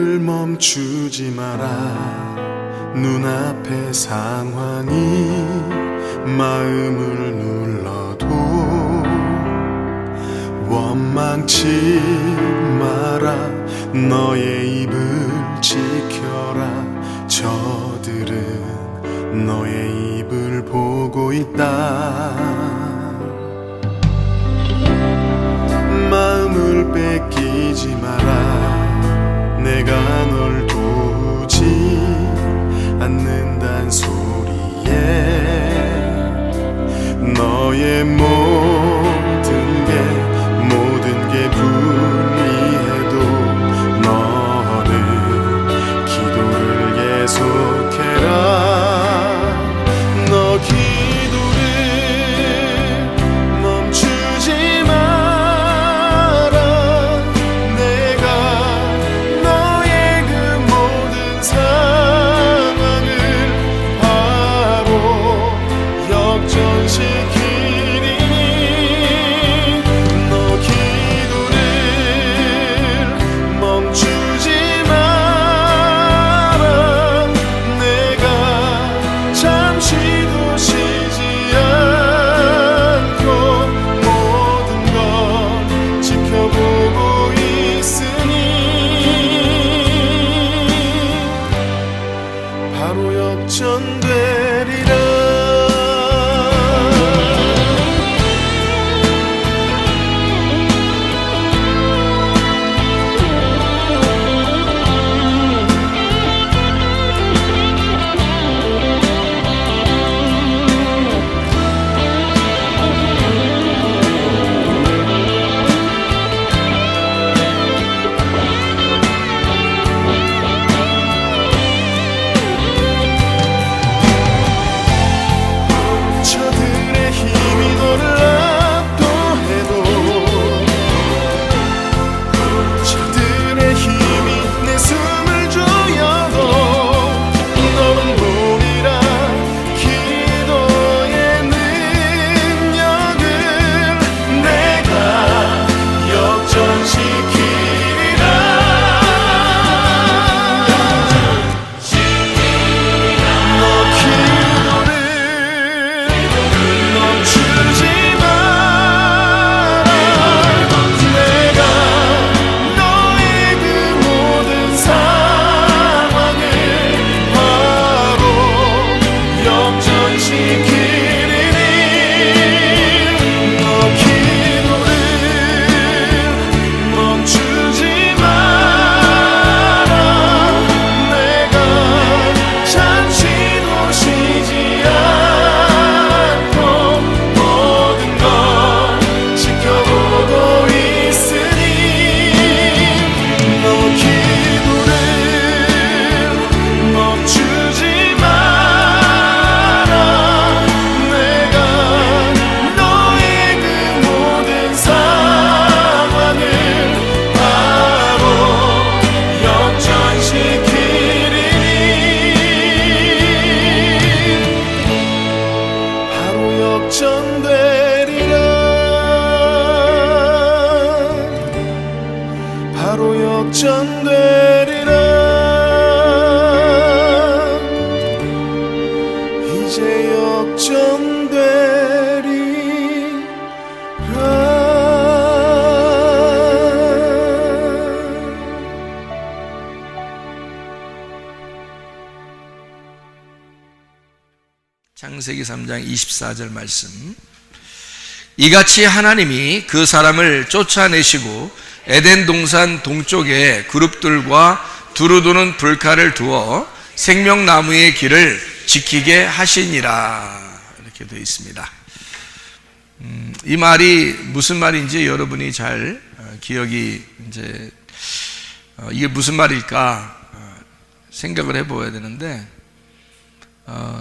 마음을 멈추지 마라. 눈앞의 상황이 마음을 눌러도 원망치 마라. 너의 입을 지켜라. 저들은 너의 입을 보고 있다. 마음을 뺏기지 마라. 내가 널 도우지 않는단 소리에 너의 모든 게 불리해도 너는 기도를 계속해라. 너 기도를 멈추지 마라. 내가 너의 그 모든 상황을 바로 역전시키리니 너 기도를 멈추지 마라. 내가 잠시도 쉬지 않고 모든 걸 지켜보고 있으니 바로 역전되리라. 저들의 힘이 너를 압도해도 저들의 힘이 내 숨을 조여도 너는 보리라. 기도의 능력을 내가 역전시키리라. 너 기도를 멈추지 마라. 내가 너의 그 모든 상황을 바로 역전시키리니 너 기도를 멈추지 마라. 내가 잠시도 쉬지 않고 모든 걸 지켜보고 있으니 너 기도를 멈추지 마라. 내가 너의 그 모든 상황을 바로 역전시키리니 바로 역전되리라. 바로 역전되리라. 이제 창세기 3장 24절 말씀. 이같이 하나님이 그 사람을 쫓아내시고 에덴 동산 동쪽에 그룹들과 두루 도는 불칼을 두어 생명나무의 길을 지키게 하시니라. 이렇게 되어 있습니다. 이 말이 무슨 말인지 여러분이 잘 기억이 이게 무슨 말일까 생각을 해봐야 되는데,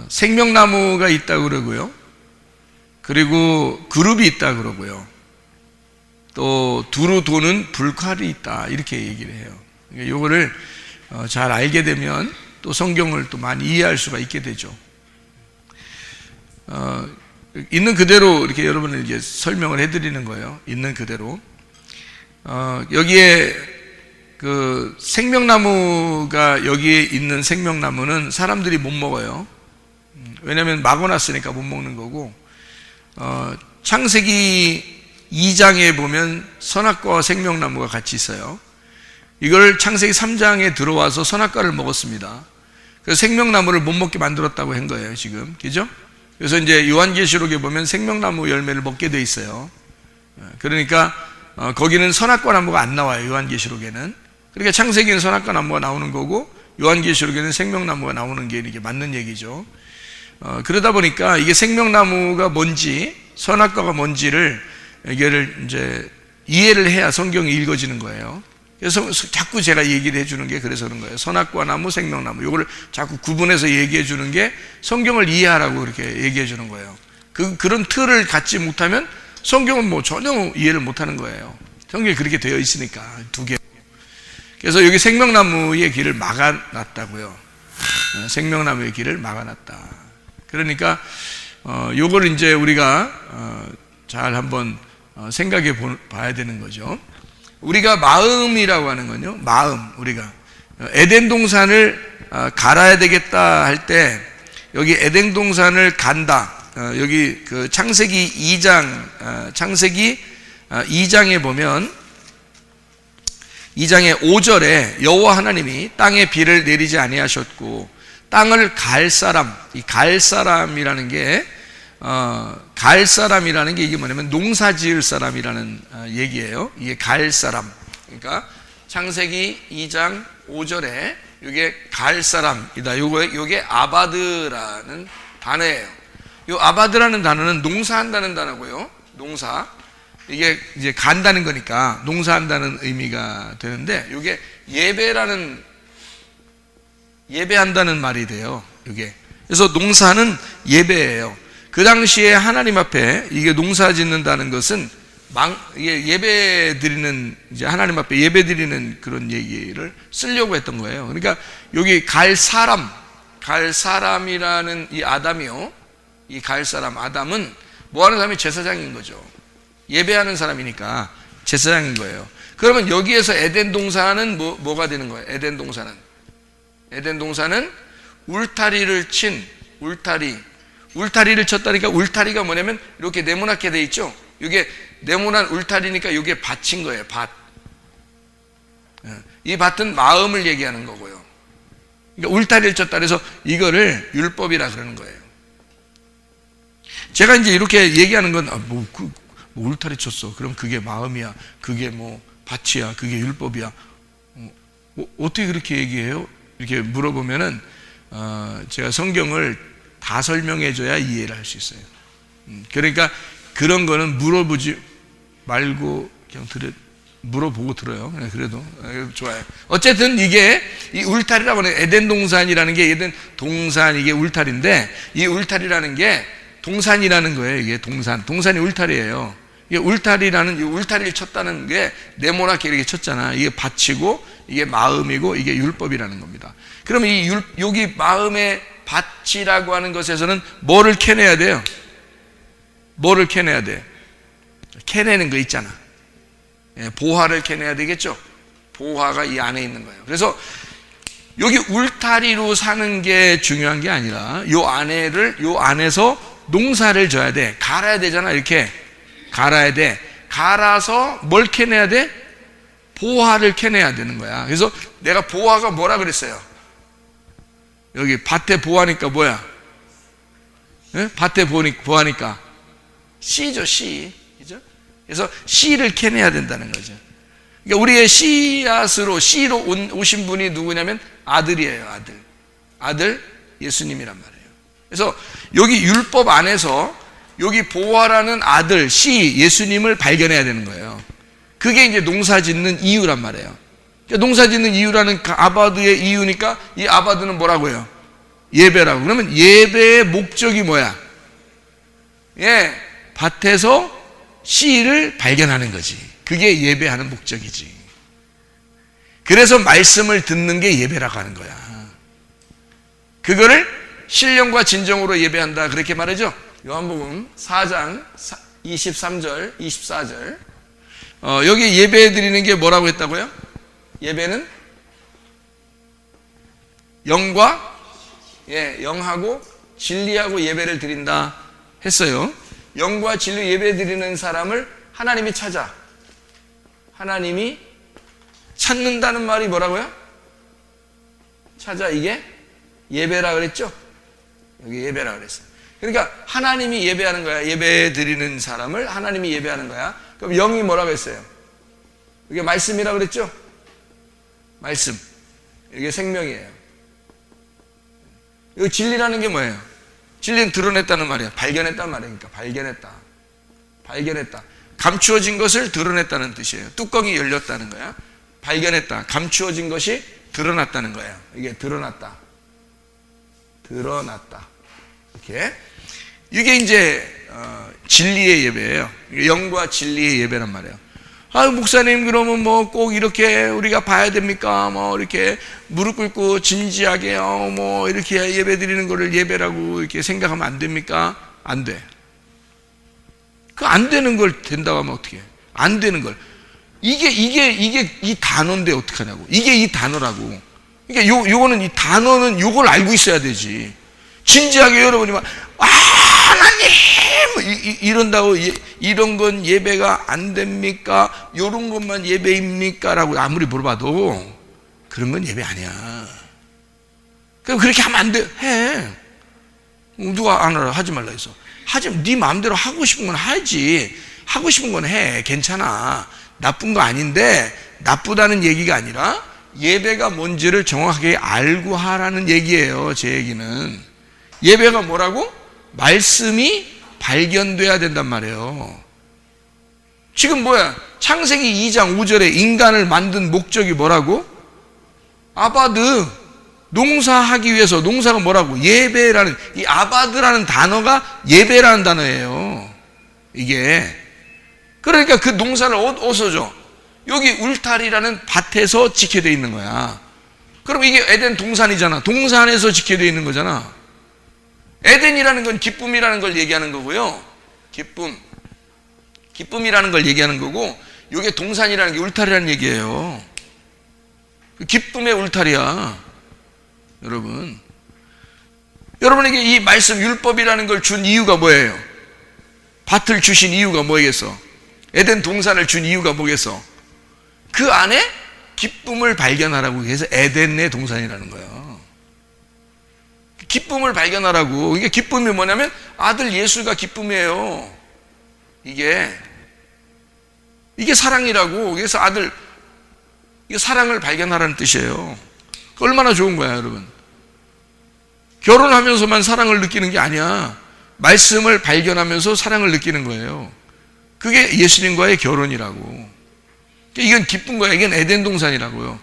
생명나무가 있다고 그러고요, 그리고 그룹이 있다고 그러고요, 또 두루 도는 불칼이 있다, 이렇게 얘기를 해요. 이거를 잘 알게 되면 또 성경을 또 많이 이해할 수가 있게 되죠. 있는 그대로 이렇게 여러분에게 설명을 해드리는 거예요. 있는 그대로. 여기에 그 생명나무가 여기에 있는 생명나무는 사람들이 못 먹어요. 왜냐하면 막아놨으니까 못 먹는 거고, 창세기 2장에 보면 선악과와 생명나무가 같이 있어요. 이걸 창세기 3장에 들어와서 선악과를 먹었습니다. 그래서 생명나무를 못 먹게 만들었다고 한 거예요, 지금. 그죠? 그래서 이제 요한계시록에 보면 생명나무 열매를 먹게 돼 있어요. 그러니까 거기는 선악과 나무가 안 나와요, 요한계시록에는. 그러니까 창세기는 선악과 나무가 나오는 거고, 요한계시록에는 생명나무가 나오는 게 이게 맞는 얘기죠. 그러다 보니까 이게 생명나무가 뭔지, 선악과가 뭔지를 이게를 이제 이해를 해야 성경이 읽어지는 거예요. 그래서 자꾸 제가 얘기를 해주는 게 그래서 그런 거예요. 선악과 나무, 생명나무. 이거를 자꾸 구분해서 얘기해 주는 게 성경을 이해하라고 그렇게 얘기해 주는 거예요. 그런 틀을 갖지 못하면 성경은 뭐 전혀 이해를 못 하는 거예요. 성경이 그렇게 되어 있으니까, 두 개. 그래서 여기 생명나무의 길을 막아놨다고요. 생명나무의 길을 막아놨다. 그러니까, 요걸 이제 우리가, 잘 한번 생각해 봐야 되는 거죠. 우리가 마음이라고 하는 건요, 마음, 우리가 에덴 동산을 갈아야 되겠다 할 때, 여기 에덴 동산을 간다. 여기 그 창세기 2장에 보면 2장의 5절에 여호와 하나님이 땅에 비를 내리지 아니하셨고 땅을 갈 사람, 이 갈 사람이라는 게 이게 뭐냐면 농사 지을 사람이라는 얘기예요. 이게 갈 사람. 그러니까 창세기 2장 5절에 이게 갈 사람이다. 요게 아바드라는 단어예요. 요 아바드라는 단어는 농사한다는 단어고요. 농사. 이게 이제 간다는 거니까 농사한다는 의미가 되는데, 요게 예배한다는 말이 돼요. 요게. 그래서 농사는 예배예요. 그 당시에 하나님 앞에 이게 농사 짓는다는 것은 이게 예배 드리는, 이제 하나님 앞에 예배 드리는 그런 얘기를 쓰려고 했던 거예요. 그러니까 여기 갈 사람이라는 이 아담이요. 이 갈 사람 아담은 뭐 하는 사람이? 제사장인 거죠. 예배하는 사람이니까 제사장인 거예요. 그러면 여기에서 에덴 동산은 뭐가 되는 거예요? 에덴 동산은 울타리를 친 울타리를 쳤다니까, 울타리가 뭐냐면 이렇게 네모나게 돼 있죠. 이게 네모난 울타리니까 이게 밭인 거예요. 밭. 이 밭은 마음을 얘기하는 거고요. 그러니까 울타리를 쳤다 그래서 이거를 율법이라 그러는 거예요. 제가 이제 이렇게 얘기하는 건 뭐 울타리 쳤어. 그럼 그게 마음이야. 그게 뭐 밭이야. 그게 율법이야. 어떻게 그렇게 얘기해요? 이렇게 물어보면은 제가 성경을 다 설명해줘야 이해를 할 수 있어요. 그러니까 그런 거는 물어보지 말고 그냥 물어보고 들어요. 그래도 좋아요. 어쨌든 이게 이 울타리라고 하는 에덴 동산이라는 게 에덴 동산, 이게 울타리인데, 이 울타리라는 게 동산이라는 거예요. 이게 동산이 울타리예요. 이게 울타리를 쳤다는 게 네모나게 이렇게 쳤잖아. 이게 밭이고 이게 마음이고 이게 율법이라는 겁니다. 그러면 여기 마음의 밭이라고 하는 것에서는 뭐를 캐내야 돼요? 뭐를 캐내야 돼? 캐내는 거 있잖아. 보화를 캐내야 되겠죠? 보화가 이 안에 있는 거예요. 그래서 여기 울타리로 사는 게 중요한 게 아니라 요 안에서 농사를 져야 돼. 갈아야 되잖아. 이렇게 갈아야 돼. 갈아서 뭘 캐내야 돼? 보화를 캐내야 되는 거야. 그래서 내가 보화가 뭐라 그랬어요? 여기 밭에 보화니까 뭐야? 밭에 보화니까 씨죠, 씨. 그죠? 그래서 씨를 캐내야 된다는 거죠. 그러니까 우리의 씨로 오신 분이 누구냐면 아들이에요, 아들 예수님이란 말이에요. 그래서 여기 율법 안에서 여기 보화라는 아들, 씨, 예수님을 발견해야 되는 거예요. 그게 이제 농사 짓는 이유란 말이에요. 그러니까 농사 짓는 이유라는 아바드의 이유니까 이 아바드는 뭐라고요? 예배라고. 그러면 예배의 목적이 뭐야? 밭에서 씨를 발견하는 거지. 그게 예배하는 목적이지. 그래서 말씀을 듣는 게 예배라고 하는 거야. 그거를 신령과 진정으로 예배한다, 그렇게 말하죠. 요한복음 4장 23절 24절 여기 예배 드리는 게 뭐라고 했다고요? 예배는 영과 영하고 진리하고 예배를 드린다 했어요. 영과 진리 예배 드리는 사람을 하나님이 찾아. 하나님이 찾는다는 말이 뭐라고요? 찾아. 이게 예배라 그랬죠? 여기 예배라 그랬어요. 그러니까 하나님이 예배하는 거야. 예배 드리는 사람을 하나님이 예배하는 거야. 그럼 영이 뭐라고 했어요? 이게 말씀이라 그랬죠? 말씀. 이게 생명이에요. 이 진리라는 게 뭐예요? 진리는 드러냈다는 말이야. 발견했다는 말이야. 그러니까 발견했다. 감추어진 것을 드러냈다는 뜻이에요. 뚜껑이 열렸다는 거야. 발견했다. 감추어진 것이 드러났다는 거예요. 이게 드러났다. 이게 이제 진리의 예배예요. 영과 진리의 예배란 말이에요. 아, 목사님, 그러면 뭐 꼭 이렇게 우리가 봐야 됩니까? 뭐 이렇게 무릎 꿇고 진지하게 뭐 이렇게 예배 드리는 거를 예배라고 이렇게 생각하면 안 됩니까? 안 돼. 그 안 되는 걸 된다고 하면 어떻게 해? 안 되는 걸. 이게 이 단어인데 어떡하냐고. 이게 이 단어라고. 그러니까 요거는 이 단어는 요걸 알고 있어야 되지. 진지하게 여러분이 막 하나님 이런다고 이런 건 예배가 안 됩니까? 요런 것만 예배입니까? 라고 아무리 물어봐도 그런 건 예배 아니야. 그럼 그렇게 하면 안 돼. 해. 누가 안 하라 하지 말라 해서. 네 마음대로 하고 싶은 건 하지. 하고 싶은 건 해. 괜찮아. 나쁜 거 아닌데 나쁘다는 얘기가 아니라 예배가 뭔지를 정확하게 알고 하라는 얘기예요. 제 얘기는. 예배가 뭐라고? 말씀이 발견돼야 된단 말이에요. 지금 뭐야? 창세기 2장 5절에 인간을 만든 목적이 뭐라고? 아바드. 농사하기 위해서. 농사가 뭐라고? 예배라는, 이 아바드라는 단어가 예배라는 단어예요. 이게. 그러니까 그 농사를 어디서 줘? 여기 울타리라는 밭에서 지켜져 있는 거야. 그럼 이게 에덴 동산이잖아. 동산에서 지켜져 있는 거잖아. 에덴이라는 건 기쁨이라는 걸 얘기하는 거고요. 기쁨이라는 걸 얘기하는 거고, 이게 동산이라는 게 울타리라는 얘기예요. 기쁨의 울타리야. 여러분에게 이 말씀 율법이라는 걸 준 이유가 뭐예요? 밭을 주신 이유가 뭐겠어? 에덴 동산을 준 이유가 뭐겠어? 그 안에 기쁨을 발견하라고 해서 에덴의 동산이라는 거예요. 기쁨을 발견하라고. 이게 기쁨이 뭐냐면 아들 예수가 기쁨이에요. 이게 사랑이라고. 그래서 이게 사랑을 발견하라는 뜻이에요. 얼마나 좋은 거야, 여러분. 결혼하면서만 사랑을 느끼는 게 아니야. 말씀을 발견하면서 사랑을 느끼는 거예요. 그게 예수님과의 결혼이라고. 이건 기쁜 거야. 이건 에덴 동산이라고요.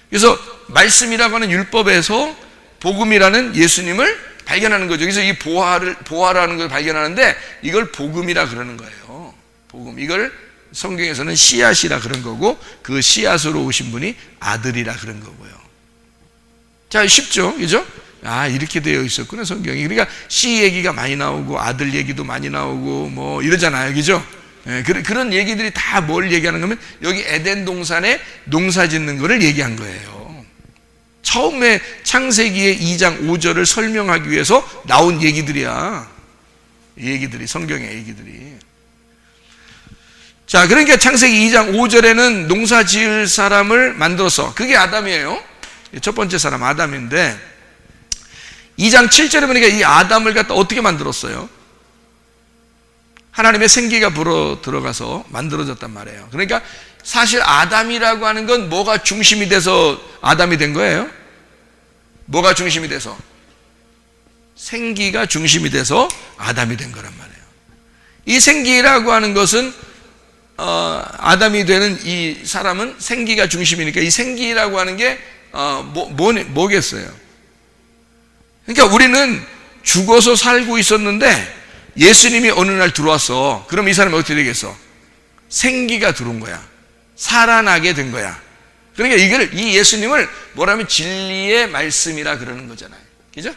그래서 말씀이라고 하는 율법에서 복음이라는 예수님을 발견하는 거죠. 그래서 이 보화라는 걸 발견하는데 이걸 복음이라 그러는 거예요. 복음. 이걸 성경에서는 씨앗이라 그런 거고, 그 씨앗으로 오신 분이 아들이라 그런 거고요. 자, 쉽죠? 그죠? 아, 이렇게 되어 있었구나, 성경이. 그러니까 씨 얘기가 많이 나오고 아들 얘기도 많이 나오고 뭐 이러잖아요. 그죠? 예, 그런 얘기들이 다 뭘 얘기하는 거면 여기 에덴 동산에 농사 짓는 거를 얘기한 거예요. 처음에 창세기의 2장 5절을 설명하기 위해서 나온 얘기들이야. 이 얘기들이, 성경의 얘기들이. 자, 그러니까 창세기 2장 5절에는 농사 지을 사람을 만들어서, 그게 아담이에요. 첫 번째 사람 아담인데, 2장 7절에 보니까 이 아담을 갖다 어떻게 만들었어요? 하나님의 생기가 불어 들어가서 만들어졌단 말이에요. 그러니까 사실 아담이라고 하는 건 뭐가 중심이 돼서 아담이 된 거예요? 뭐가 중심이 돼서? 생기가 중심이 돼서 아담이 된 거란 말이에요. 이 생기라고 하는 것은 아담이 되는 이 사람은 생기가 중심이니까 이 생기라고 하는 게 뭐겠어요? 그러니까 우리는 죽어서 살고 있었는데 예수님이 어느 날 들어왔어. 그럼 이 사람이 어떻게 되겠어? 생기가 들어온 거야. 살아나게 된 거야. 그러니까 이 예수님을 뭐라면 진리의 말씀이라 그러는 거잖아요. 그죠?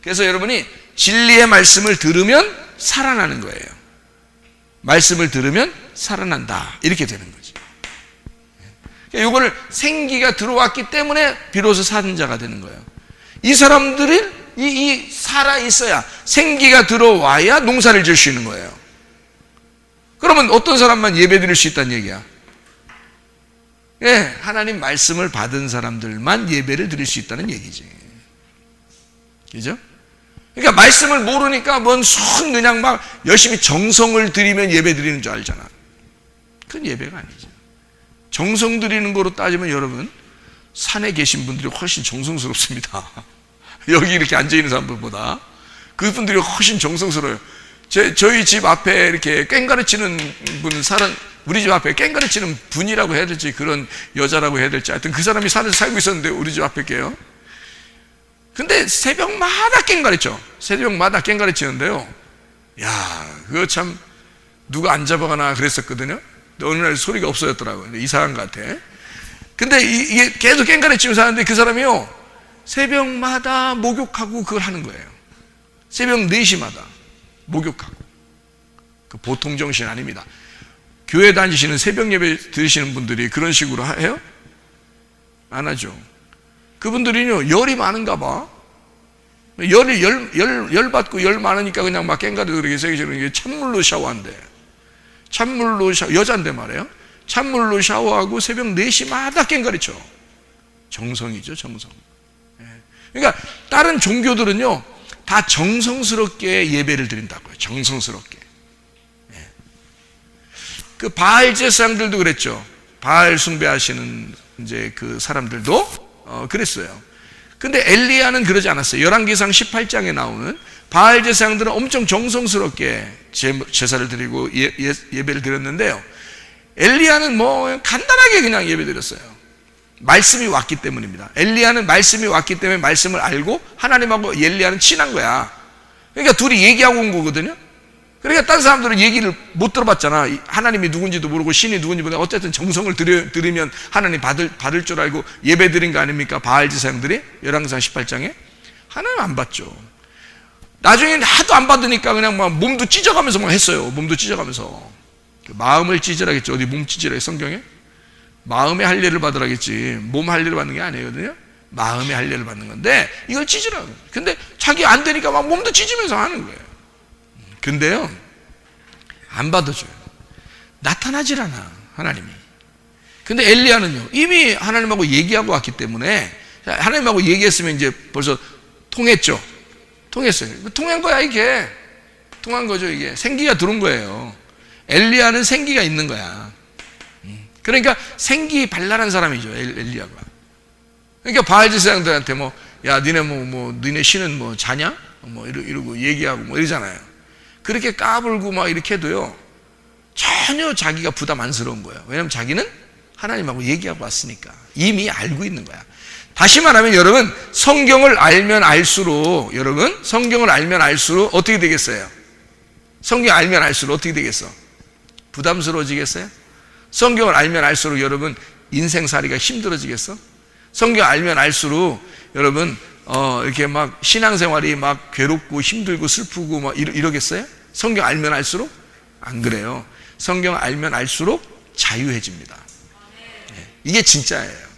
그래서 여러분이 진리의 말씀을 들으면 살아나는 거예요. 말씀을 들으면 살아난다. 이렇게 되는 거지. 이거를 생기가 들어왔기 때문에 비로소 사는 자가 되는 거예요. 이 사람들은 이 살아 있어야, 생기가 들어와야 농사를 지을 수 있는 거예요. 그러면 어떤 사람만 예배 드릴 수 있다는 얘기야? 예, 하나님 말씀을 받은 사람들만 예배를 드릴 수 있다는 얘기지. 그죠? 그러니까 말씀을 모르니까 그냥 막 열심히 정성을 들이면 예배 드리는 줄 알잖아. 그건 예배가 아니죠. 정성 들이는 거로 따지면 여러분, 산에 계신 분들이 훨씬 정성스럽습니다. 여기 이렇게 앉아있는 사람들보다 그분들이 훨씬 정성스러워요. 저희 집 앞에 이렇게 꽹가르치는 분, 우리 집 앞에 꽹가르치는 분이라고 해야 될지, 그런 여자라고 해야 될지, 하여튼 그 사람이 산에서 살고 있었는데, 우리 집 앞에 게요. 근데 새벽마다 꽹가르쳐. 새벽마다 꽹가르치는데요. 야, 그거 참 누가 안 잡아가나 그랬었거든요. 어느 날 소리가 없어졌더라고요. 이상한 것 같아. 근데 이게 계속 꽹가르치면서 하는데, 그 사람이요, 새벽마다 목욕하고 그걸 하는 거예요. 새벽 4시마다 목욕하고. 그 보통 정신 아닙니다. 교회 다니시는 새벽 예배 드리시는 분들이 그런 식으로 해요? 안 하죠. 그분들이요, 열이 많은가 봐. 열 받고 열 많으니까 그냥 막 꽹가리 그렇게 새기시는 게, 찬물로 샤워한대. 여잔데 말이에요. 찬물로 샤워하고 새벽 4시마다 꽹가리쳐. 정성이죠, 정성. 그러니까 다른 종교들은요, 다 정성스럽게 예배를 드린다고요. 정성스럽게. 그 바알 제사장들도 그랬죠. 바알 숭배하시는 이제 그 사람들도 그랬어요. 근데 엘리야는 그러지 않았어요. 열왕기상 18장에 나오는 바알 제사장들은 엄청 정성스럽게 제사를 드리고 예배를 드렸는데요. 엘리야는 간단하게 그냥 예배 드렸어요. 말씀이 왔기 때문입니다. 엘리야는 말씀이 왔기 때문에 말씀을 알고 하나님하고 엘리야는 친한 거야. 그러니까 둘이 얘기하고 온 거거든요. 그러니까 딴 사람들은 얘기를 못 들어봤잖아. 하나님이 누군지도 모르고 신이 누군지 모르고, 어쨌든 정성을 들이면 하나님 받을 줄 알고 예배 드린 거 아닙니까? 바알 제사장들이 열왕기상 18장에. 하나님 안 받죠. 나중에 하도 안 받으니까 그냥 막 몸도 찢어가면서 막 했어요. 몸도 찢어가면서. 마음을 찢으라겠죠. 어디 몸 찢으라 성경에? 마음의 할례를 받으라겠지, 몸 할례를 받는 게 아니거든요. 마음의 할례를 받는 건데, 이걸 찢으라고. 근데 자기 안 되니까 막 몸도 찢으면서 하는 거예요. 근데요, 안 받아줘요. 나타나질 않아, 하나님이. 근데 엘리야는요, 이미 하나님하고 얘기하고 왔기 때문에, 하나님하고 얘기했으면 이제 벌써 통했죠. 통했어요. 통한 거야, 이게. 통한 거죠, 이게. 생기가 들어온 거예요. 엘리야는 생기가 있는 거야. 그러니까 생기 발랄한 사람이죠, 엘리야가. 그러니까 바알 제사장들한테 야, 니네 신은 자냐? 이러고 얘기하고 이러잖아요. 그렇게 까불고 막 이렇게 해도요, 전혀 자기가 부담 안스러운 거예요. 왜냐하면 자기는 하나님하고 얘기하고 왔으니까. 이미 알고 있는 거야. 다시 말하면 여러분, 성경을 알면 알수록 어떻게 되겠어요? 성경 알면 알수록 어떻게 되겠어? 부담스러워지겠어요? 성경을 알면 알수록 여러분 인생살이가 힘들어지겠어? 성경 알면 알수록 여러분 이렇게 막 신앙생활이 막 괴롭고 힘들고 슬프고 막 이러겠어요? 성경 알면 알수록? 안 그래요. 성경 알면 알수록 자유해집니다. 이게 진짜예요.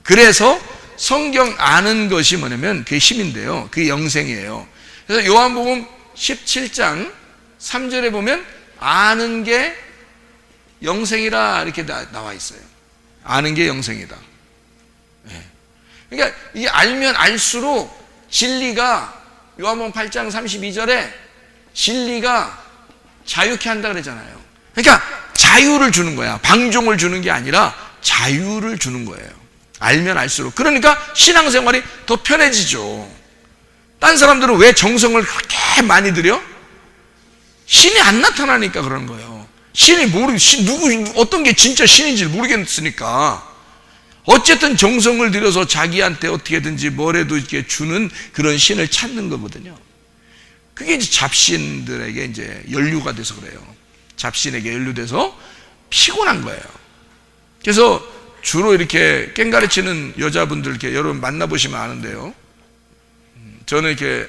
그래서 성경 아는 것이 뭐냐면 그게 힘인데요, 그게 영생이에요. 그래서 요한복음 17장 3절에 보면 아는 게 영생이라 이렇게 나와 있어요. 아는 게 영생이다. 그러니까 이 알면 알수록 진리가, 요한복음 8장 32절에 진리가 자유케 한다 그러잖아요. 그러니까 자유를 주는 거야. 방종을 주는 게 아니라 자유를 주는 거예요. 알면 알수록. 그러니까 신앙생활이 더 편해지죠. 딴 사람들은 왜 정성을 그렇게 많이 들여? 신이 안 나타나니까 그러는 거예요. 어떤 게 진짜 신인지 모르겠으니까. 어쨌든 정성을 들여서 자기한테 어떻게든지 뭐라도 이렇게 주는 그런 신을 찾는 거거든요. 그게 이제 잡신들에게 이제 연류가 돼서 그래요. 잡신에게 연루돼서 피곤한 거예요. 그래서 주로 이렇게 꽹가리치는 여자분들 이렇게 여러분 만나보시면 아는데요. 저는 이렇게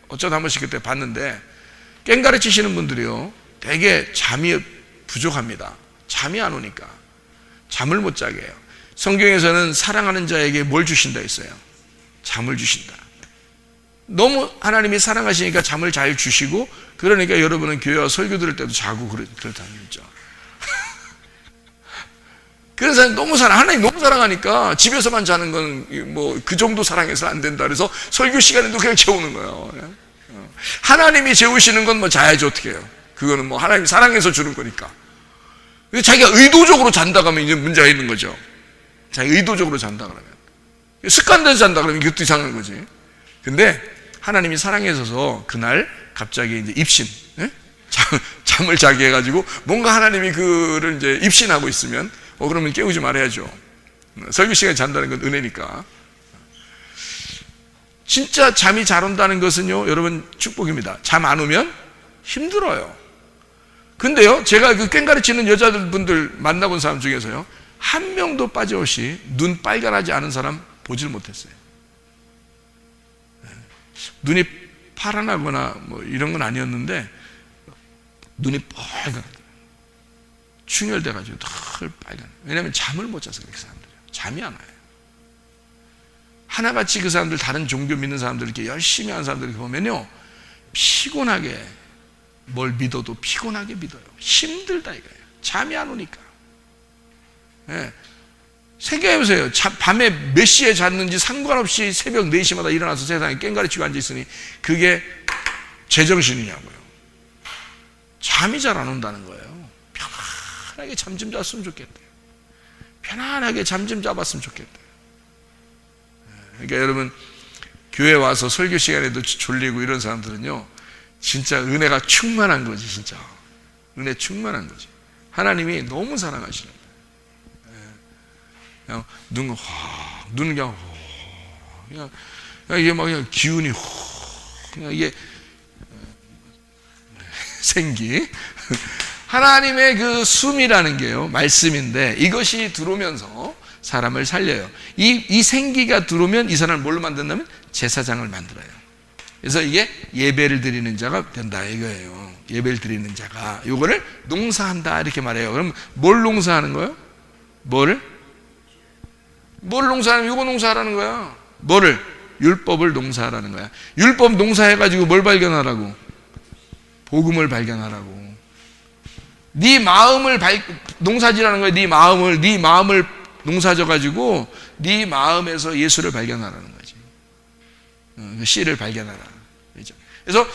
어쩌다 한 번씩 그때 봤는데, 꽹가리치시는 분들이요, 되게 잠이 부족합니다. 잠이 안 오니까. 잠을 못 자게 해요. 성경에서는 사랑하는 자에게 뭘 주신다 했어요? 잠을 주신다. 너무 하나님이 사랑하시니까 잠을 잘 주시고, 그러니까 여러분은 교회와 설교 들을 때도 자고 그렇다는 거죠. 그런 사람이 하나님 너무 사랑하니까 집에서만 자는 건 뭐 그 정도 사랑해서 안 된다 그래서 설교 시간에도 그냥 재우는 거예요. 하나님이 재우시는 건 뭐 자야지 어떻게 해요? 그거는 뭐 하나님 사랑해서 주는 거니까. 자기가 의도적으로 잔다 그러면 이제 문제가 있는 거죠. 자기가 의도적으로 잔다 그러면. 습관돼서 잔다 그러면 이것도 이상한 거지. 근데 하나님이 사랑해서 그날 갑자기 이제 입신, 잠을 자게 해가지고 뭔가 하나님이 그를 이제 입신하고 있으면 그러면 깨우지 말아야죠. 설교 시간에 잔다는 건 은혜니까. 진짜 잠이 잘 온다는 것은요, 여러분 축복입니다. 잠 안 오면 힘들어요. 근데요, 제가 그 꽹가리 치는 여자분들 만나본 사람 중에서요, 한 명도 빠짐없이 눈 빨간하지 않은 사람 보질 못했어요. 눈이 파란하거나 뭐 이런 건 아니었는데 눈이 빨간, 충혈돼가지고 늘 빨간. 왜냐하면 잠을 못 자서 그렇게 사람들이요. 잠이 안 와요. 하나같이 그 사람들, 다른 종교 믿는 사람들 이렇게 열심히 하는 사람들 이렇게 보면요, 피곤하게 뭘 믿어도 피곤하게 믿어요. 힘들다 이거예요. 잠이 안 오니까. 생각해보세요. 밤에 몇 시에 잤는지 상관없이 새벽 4시마다 일어나서 세상에 꽹가리 치고 앉아있으니 그게 제정신이냐고요. 잠이 잘 안 온다는 거예요. 편안하게 잠 좀 잤으면 좋겠대요. 편안하게 잠 좀 잡았으면 좋겠대요. 그러니까 여러분, 교회 와서 설교 시간에도 졸리고 이런 사람들은요, 진짜 은혜가 충만한 거지. 진짜 은혜 충만한 거지. 하나님이 너무 사랑하시는 거예요. 그냥 눈 그냥 이게 막 그냥 기운이 그냥 이게 생기. 하나님의 그 숨이라는 게요, 말씀인데 이것이 들어오면서 사람을 살려요. 이 생기가 들어오면 이 사람을 뭘로 만든다면 제사장을 만들어요. 그래서 이게 예배를 드리는 자가 된다 이거예요. 예배를 드리는 자가 요거를 농사한다 이렇게 말해요. 그럼 뭘 농사하는 거예요? 뭘 농사하는, 요거 농사하라는 거야. 뭐를? 율법을 농사하라는 거야. 율법 농사해가지고 뭘 발견하라고? 복음을 발견하라고. 네 마음을 농사지라는 거야. 네 마음을 농사져가지고 네 마음에서 예수를 발견하라는 거지. 씨를 발견하라. 그래서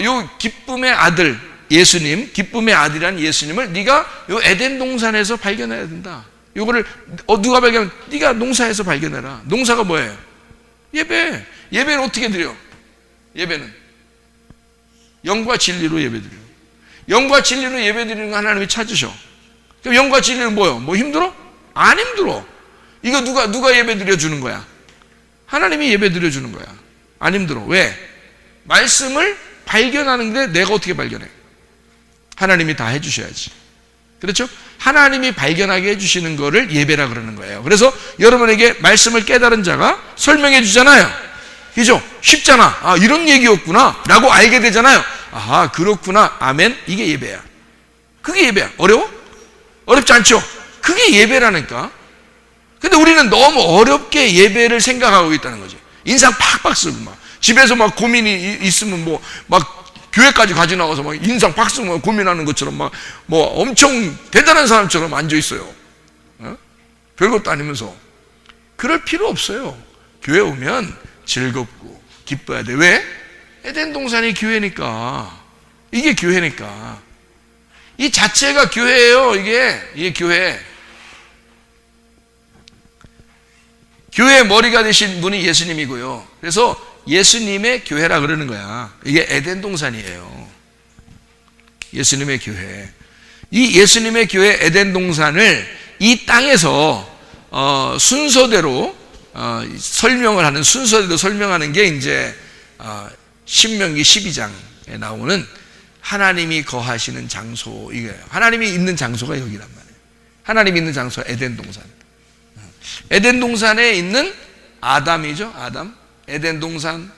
요 기쁨의 아들 예수님, 기쁨의 아들이란 예수님을 네가 요 에덴 동산에서 발견해야 된다. 요거를 누가 발견? 네가 농사에서 발견해라. 농사가 뭐예요? 예배. 예배는 어떻게 드려? 예배는 영과 진리로 예배드려. 영과 진리로 예배드리는 거 하나님이 찾으셔. 그럼 영과 진리는 뭐요? 뭐 힘들어? 안 힘들어. 이거 누가 예배드려 주는 거야? 하나님이 예배드려 주는 거야. 안 힘들어. 왜? 말씀을 발견하는데 내가 어떻게 발견해? 하나님이 다 해주셔야지. 그렇죠? 하나님이 발견하게 해주시는 거를 예배라 그러는 거예요. 그래서 여러분에게 말씀을 깨달은 자가 설명해 주잖아요. 그죠? 쉽잖아. 이런 얘기였구나 라고 알게 되잖아요. 아하, 그렇구나. 아멘. 이게 예배야. 그게 예배야. 어려워? 어렵지 않죠? 그게 예배라니까. 근데 우리는 너무 어렵게 예배를 생각하고 있다는 거지. 인상 팍팍 쓰고 막 집에서 막 고민이 있으면 막 교회까지 가지 나가서 막 인상 팍 쓰고 고민하는 것처럼 막 뭐 엄청 대단한 사람처럼 앉아 있어요. 별것도 아니면서. 그럴 필요 없어요. 교회 오면 즐겁고 기뻐야 돼. 왜? 에덴 동산이 교회니까. 이게 교회니까. 이 자체가 교회예요. 이게 교회. 교회의 머리가 되신 분이 예수님이고요. 그래서 예수님의 교회라 그러는 거야. 이게 에덴 동산이에요. 예수님의 교회. 이 예수님의 교회 에덴 동산을 이 땅에서 순서대로 설명을 하는, 순서대로 설명하는 게 이제 신명기 12장에 나오는 하나님이 거하시는 장소 이거예요. 하나님이 있는 장소가 여기란 말이에요. 하나님이 있는 장소가 에덴 동산. 에덴 동산에 있는 아담이죠. 아담. 에덴 동산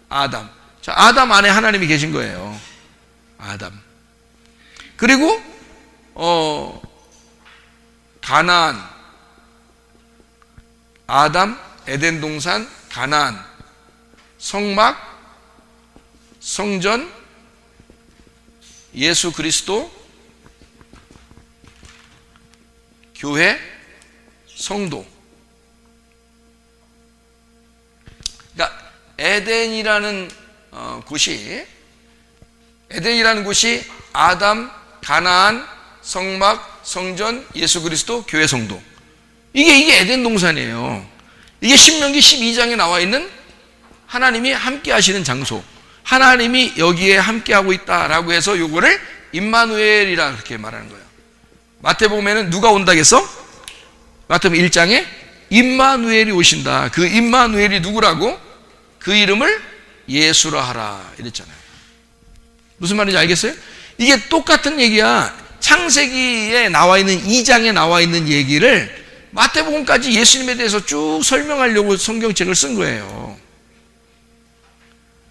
아담. 자, 아담 안에 하나님이 계신 거예요. 아담. 그리고 가나안, 아담, 에덴 동산, 가나안, 성막, 성전, 예수 그리스도, 교회, 성도. 그러니까 에덴이라는 곳이 아담, 가나안, 성막, 성전, 예수 그리스도, 교회, 성도. 이게 에덴 동산이에요. 이게 신명기 12장에 나와 있는 하나님이 함께 하시는 장소. 하나님이 여기에 함께 하고 있다라고 해서 요거를 임마누엘이라 그렇게 말하는 거예요. 마태복음에는 누가 온다겠어? 마태복음 1장에 임마누엘이 오신다. 그 임마누엘이 누구라고? 그 이름을 예수라 하라 이랬잖아요. 무슨 말인지 알겠어요? 이게 똑같은 얘기야. 창세기에 나와 있는 2장에 나와 있는 얘기를 마태복음까지 예수님에 대해서 쭉 설명하려고 성경책을 쓴 거예요.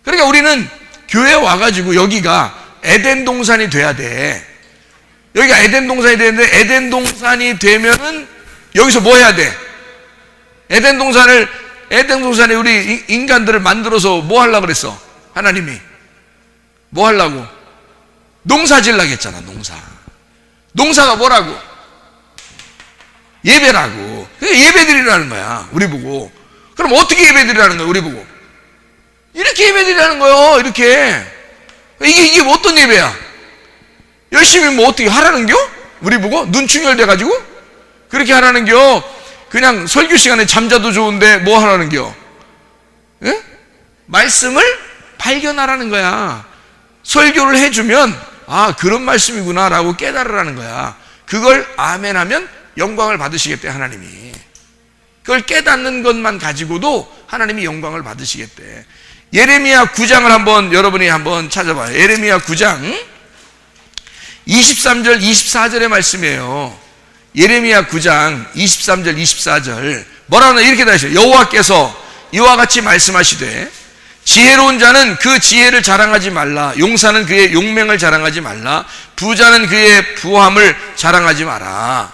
그러니까 우리는 교회에 와가지고 여기가 에덴 동산이 돼야 돼. 여기가 에덴 동산이 되는데 에덴 동산이 되면은 여기서 뭐 해야 돼? 에덴 동산에 우리 인간들을 만들어서 뭐 하려고 그랬어? 하나님이 뭐 하려고? 농사 지으려고 했잖아. 농사가 뭐라고? 예배라고. 예배 드리라는 거야 우리 보고. 그럼 어떻게 예배 드리라는 거야 우리 보고? 이렇게 예배 드리라는 거예요. 이렇게. 이게 어떤 예배야? 열심히 뭐 어떻게 하라는겨? 우리 보고 눈 충혈돼가지고 그렇게 하라는겨? 그냥 설교 시간에 잠자도 좋은데 뭐 하라는겨? 예? 말씀을 발견하라는 거야. 설교를 해주면 아 그런 말씀이구나 라고 깨달으라는 거야. 그걸 아멘 하면 영광을 받으시겠대 하나님이. 그걸 깨닫는 것만 가지고도 하나님이 영광을 받으시겠대. 예레미야 9장을 여러분이 한번 찾아봐요. 예레미야 9장 23절 24절의 말씀이에요. 예레미야 9장 23절 24절 뭐라고 하나 이렇게 다 하셔요. 여호와께서 이와 같이 말씀하시되 지혜로운 자는 그 지혜를 자랑하지 말라. 용사는 그의 용맹을 자랑하지 말라. 부자는 그의 부함을 자랑하지 마라.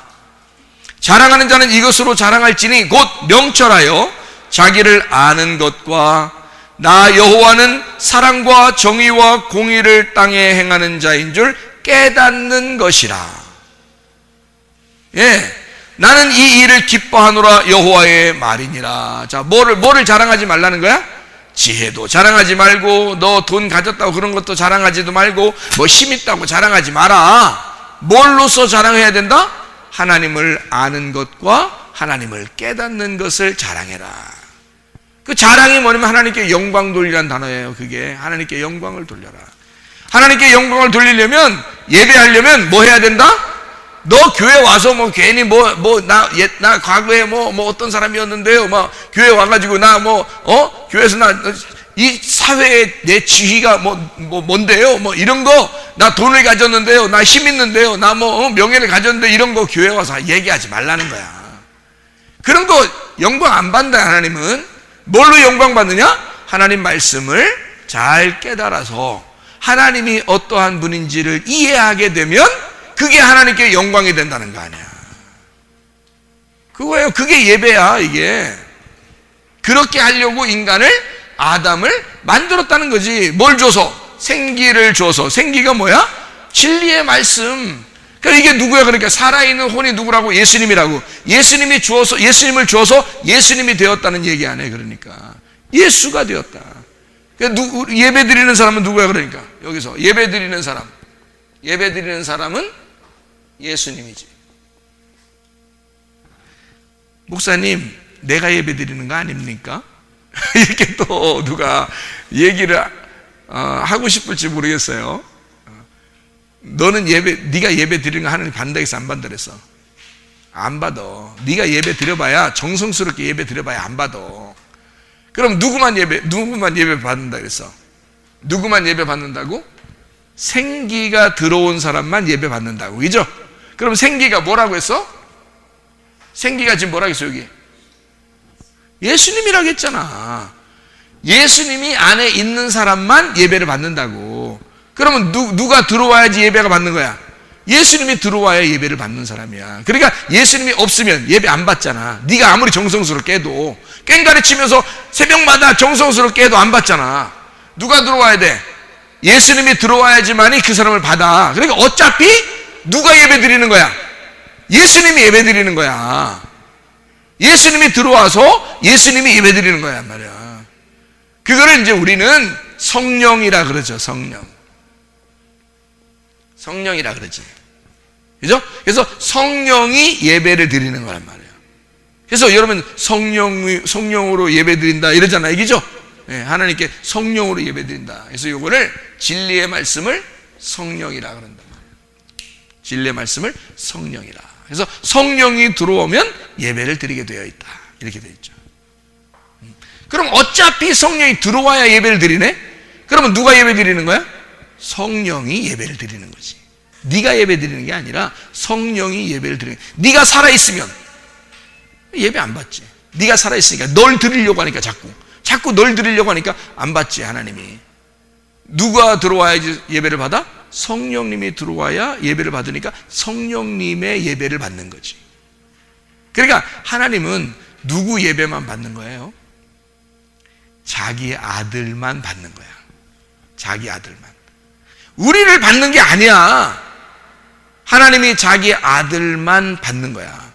자랑하는 자는 이것으로 자랑할지니 곧 명철하여 자기를 아는 것과 나 여호와는 사랑과 정의와 공의를 땅에 행하는 자인 줄 깨닫는 것이라. 예, 나는 이 일을 기뻐하노라 여호와의 말이니라. 자, 뭐를 자랑하지 말라는 거야? 지혜도 자랑하지 말고 너 돈 가졌다고 그런 것도 자랑하지도 말고 뭐 힘 있다고 자랑하지 마라. 뭘로써 자랑해야 된다? 하나님을 아는 것과 하나님을 깨닫는 것을 자랑해라. 그 자랑이 뭐냐면 하나님께 영광 돌리라는 단어예요. 그게 하나님께 영광을 돌려라. 하나님께 영광을 돌리려면 예배하려면 뭐 해야 된다? 너 교회 와서 뭐 괜히 나 과거에 뭐 어떤 사람이었는데요. 막 교회 와가지고 교회에서 이 사회의 내 지위가 뭔데요? 뭐 이런 거 나 돈을 가졌는데요. 나 힘 있는데요. 나 명예를 가졌는데 이런 거 교회 와서 얘기하지 말라는 거야. 그런 거 영광 안 받는다. 하나님은 뭘로 영광 받느냐? 하나님 말씀을 잘 깨달아서 하나님이 어떠한 분인지를 이해하게 되면 그게 하나님께 영광이 된다는 거 아니야. 그거예요. 그게 예배야. 이게 그렇게 하려고 인간을 아담을 만들었다는 거지. 뭘 줘서? 생기를 줘서. 생기가 뭐야? 진리의 말씀. 그러니까 이게 누구야? 그러니까 살아있는 혼이 누구라고? 예수님이라고. 예수님을 주어서 예수님이 되었다는 얘기 안 해. 그러니까 예수가 되었다. 그러니까 예배 드리는 사람은 누구야? 그러니까 여기서 예배 드리는 사람은 예수님이지. 목사님, 내가 예배 드리는 거 아닙니까? 이렇게 또 누가 얘기를 하고 싶을지 모르겠어요. 너는 네가 예배 드리는 거 하나님 받는다 해서 안 받는다 그랬어? 안 받아. 네가 예배 드려봐야, 정성스럽게 예배 드려봐야 안 받아. 그럼 누구만 예배 받는다 그랬어? 누구만 예배 받는다고? 생기가 들어온 사람만 예배 받는다고. 그죠? 그럼 생기가 뭐라고 했어? 생기가 지금 뭐라고 했어 여기? 예수님이라고 했잖아. 예수님이 안에 있는 사람만 예배를 받는다고. 그러면 누가 들어와야지 예배가 받는 거야? 예수님이 들어와야 예배를 받는 사람이야. 그러니까 예수님이 없으면 예배 안 받잖아. 네가 아무리 정성스럽게 해도, 꽹가리 치면서 새벽마다 정성스럽게 해도 안 받잖아. 누가 들어와야 돼? 예수님이 들어와야지만이 그 사람을 받아. 그러니까 어차피 누가 예배 드리는 거야? 예수님이 예배 드리는 거야. 예수님이 들어와서 예수님이 예배 드리는 거야 말이야. 그거를 이제 우리는 성령이라 그러죠. 성령이라 그러지. 그죠? 그래서 성령이 예배를 드리는 거란 말이에요. 그래서 여러분 성령으로 예배 드린다 이러잖아요. 이기죠? 네, 하나님께 성령으로 예배 드린다. 그래서 요거를 진리의 말씀을 성령이라 그런단 말이에요. 진리의 말씀을 성령이라. 그래서 성령이 들어오면 예배를 드리게 되어 있다. 이렇게 되어 있죠. 그럼 어차피 성령이 들어와야 예배를 드리네? 그러면 누가 예배 드리는 거야? 성령이 예배를 드리는 거지. 네가 예배 드리는 게 아니라 성령이 예배를 드리는 거야. 네가 살아있으면 예배 안 받지. 네가 살아있으니까 널 드리려고 하니까 자꾸 널 드리려고 하니까 안 받지. 하나님이 누가 들어와야지 예배를 받아? 성령님이 들어와야 예배를 받으니까 성령님의 예배를 받는 거지. 그러니까 하나님은 누구 예배만 받는 거예요? 자기 아들만 받는 거야. 자기 아들만. 우리를 받는 게 아니야. 하나님이 자기 아들만 받는 거야.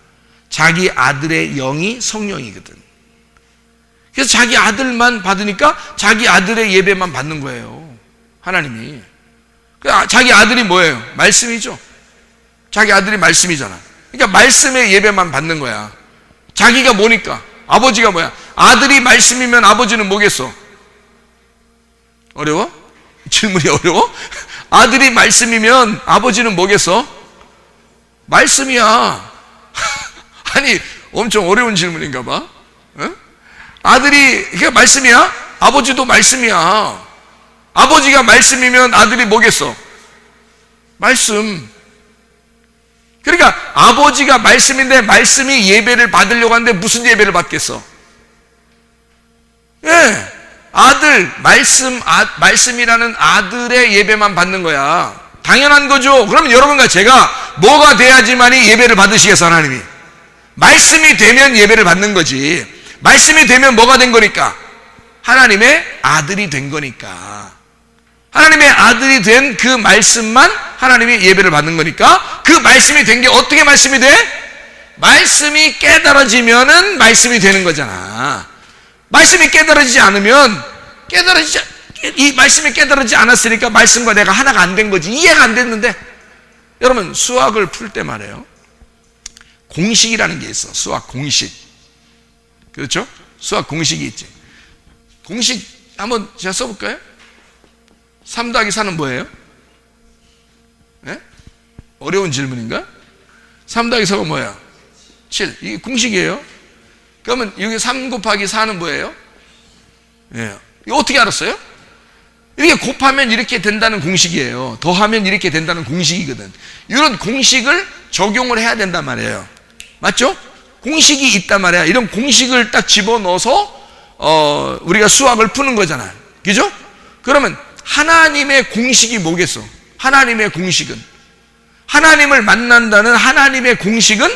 자기 아들의 영이 성령이거든. 그래서 자기 아들만 받으니까 자기 아들의 예배만 받는 거예요. 하나님이. 자기 아들이 뭐예요? 말씀이죠. 자기 아들이 말씀이잖아. 그러니까 말씀의 예배만 받는 거야. 자기가 뭐니까? 아버지가 뭐야? 아들이 말씀이면 아버지는 뭐겠어? 어려워? 질문이 어려워? 아들이 말씀이면 아버지는 뭐겠어? 말씀이야. 아니, 엄청 어려운 질문인가 봐. 어? 아들이 그게 말씀이야? 아버지도 말씀이야. 아버지가 말씀이면 아들이 뭐겠어? 말씀. 그러니까 아버지가 말씀인데 말씀이 예배를 받으려고 하는데 무슨 예배를 받겠어? 예, 아들, 말씀이라는 아들의 예배만 받는 거야. 당연한 거죠. 그러면 여러분과 제가 뭐가 돼야지만이 예배를 받으시겠어, 하나님이? 말씀이 되면 예배를 받는 거지. 말씀이 되면 뭐가 된 거니까? 하나님의 아들이 된 거니까. 하나님의 아들이 된 그 말씀만 하나님이 예배를 받는 거니까 그 말씀이 된 게 어떻게 말씀이 돼? 말씀이 깨달아지면은 말씀이 되는 거잖아. 말씀이 깨달아지지 않으면 이 말씀이 깨달아지지 않았으니까 말씀과 내가 하나가 안 된 거지. 이해가 안 됐는데. 여러분 수학을 풀 때 말이에요. 공식이라는 게 있어. 수학 공식. 그렇죠? 수학 공식이 있지. 공식 한번 제가 써볼까요? 3 더하기 4는 뭐예요? 네? 어려운 질문인가? 3 더하기 4가 뭐야? 7. 이게 공식이에요. 그러면 여기 3 곱하기 4는 뭐예요? 예. 이거 어떻게 알았어요? 이렇게 곱하면 이렇게 된다는 공식이에요. 더하면 이렇게 된다는 공식이거든. 이런 공식을 적용을 해야 된단 말이에요. 맞죠? 공식이 있단 말이야. 이런 공식을 딱 집어넣어서 우리가 수학을 푸는 거잖아요. 그죠? 그러면 하나님의 공식이 뭐겠어? 하나님의 공식은, 하나님을 만난다는 하나님의 공식은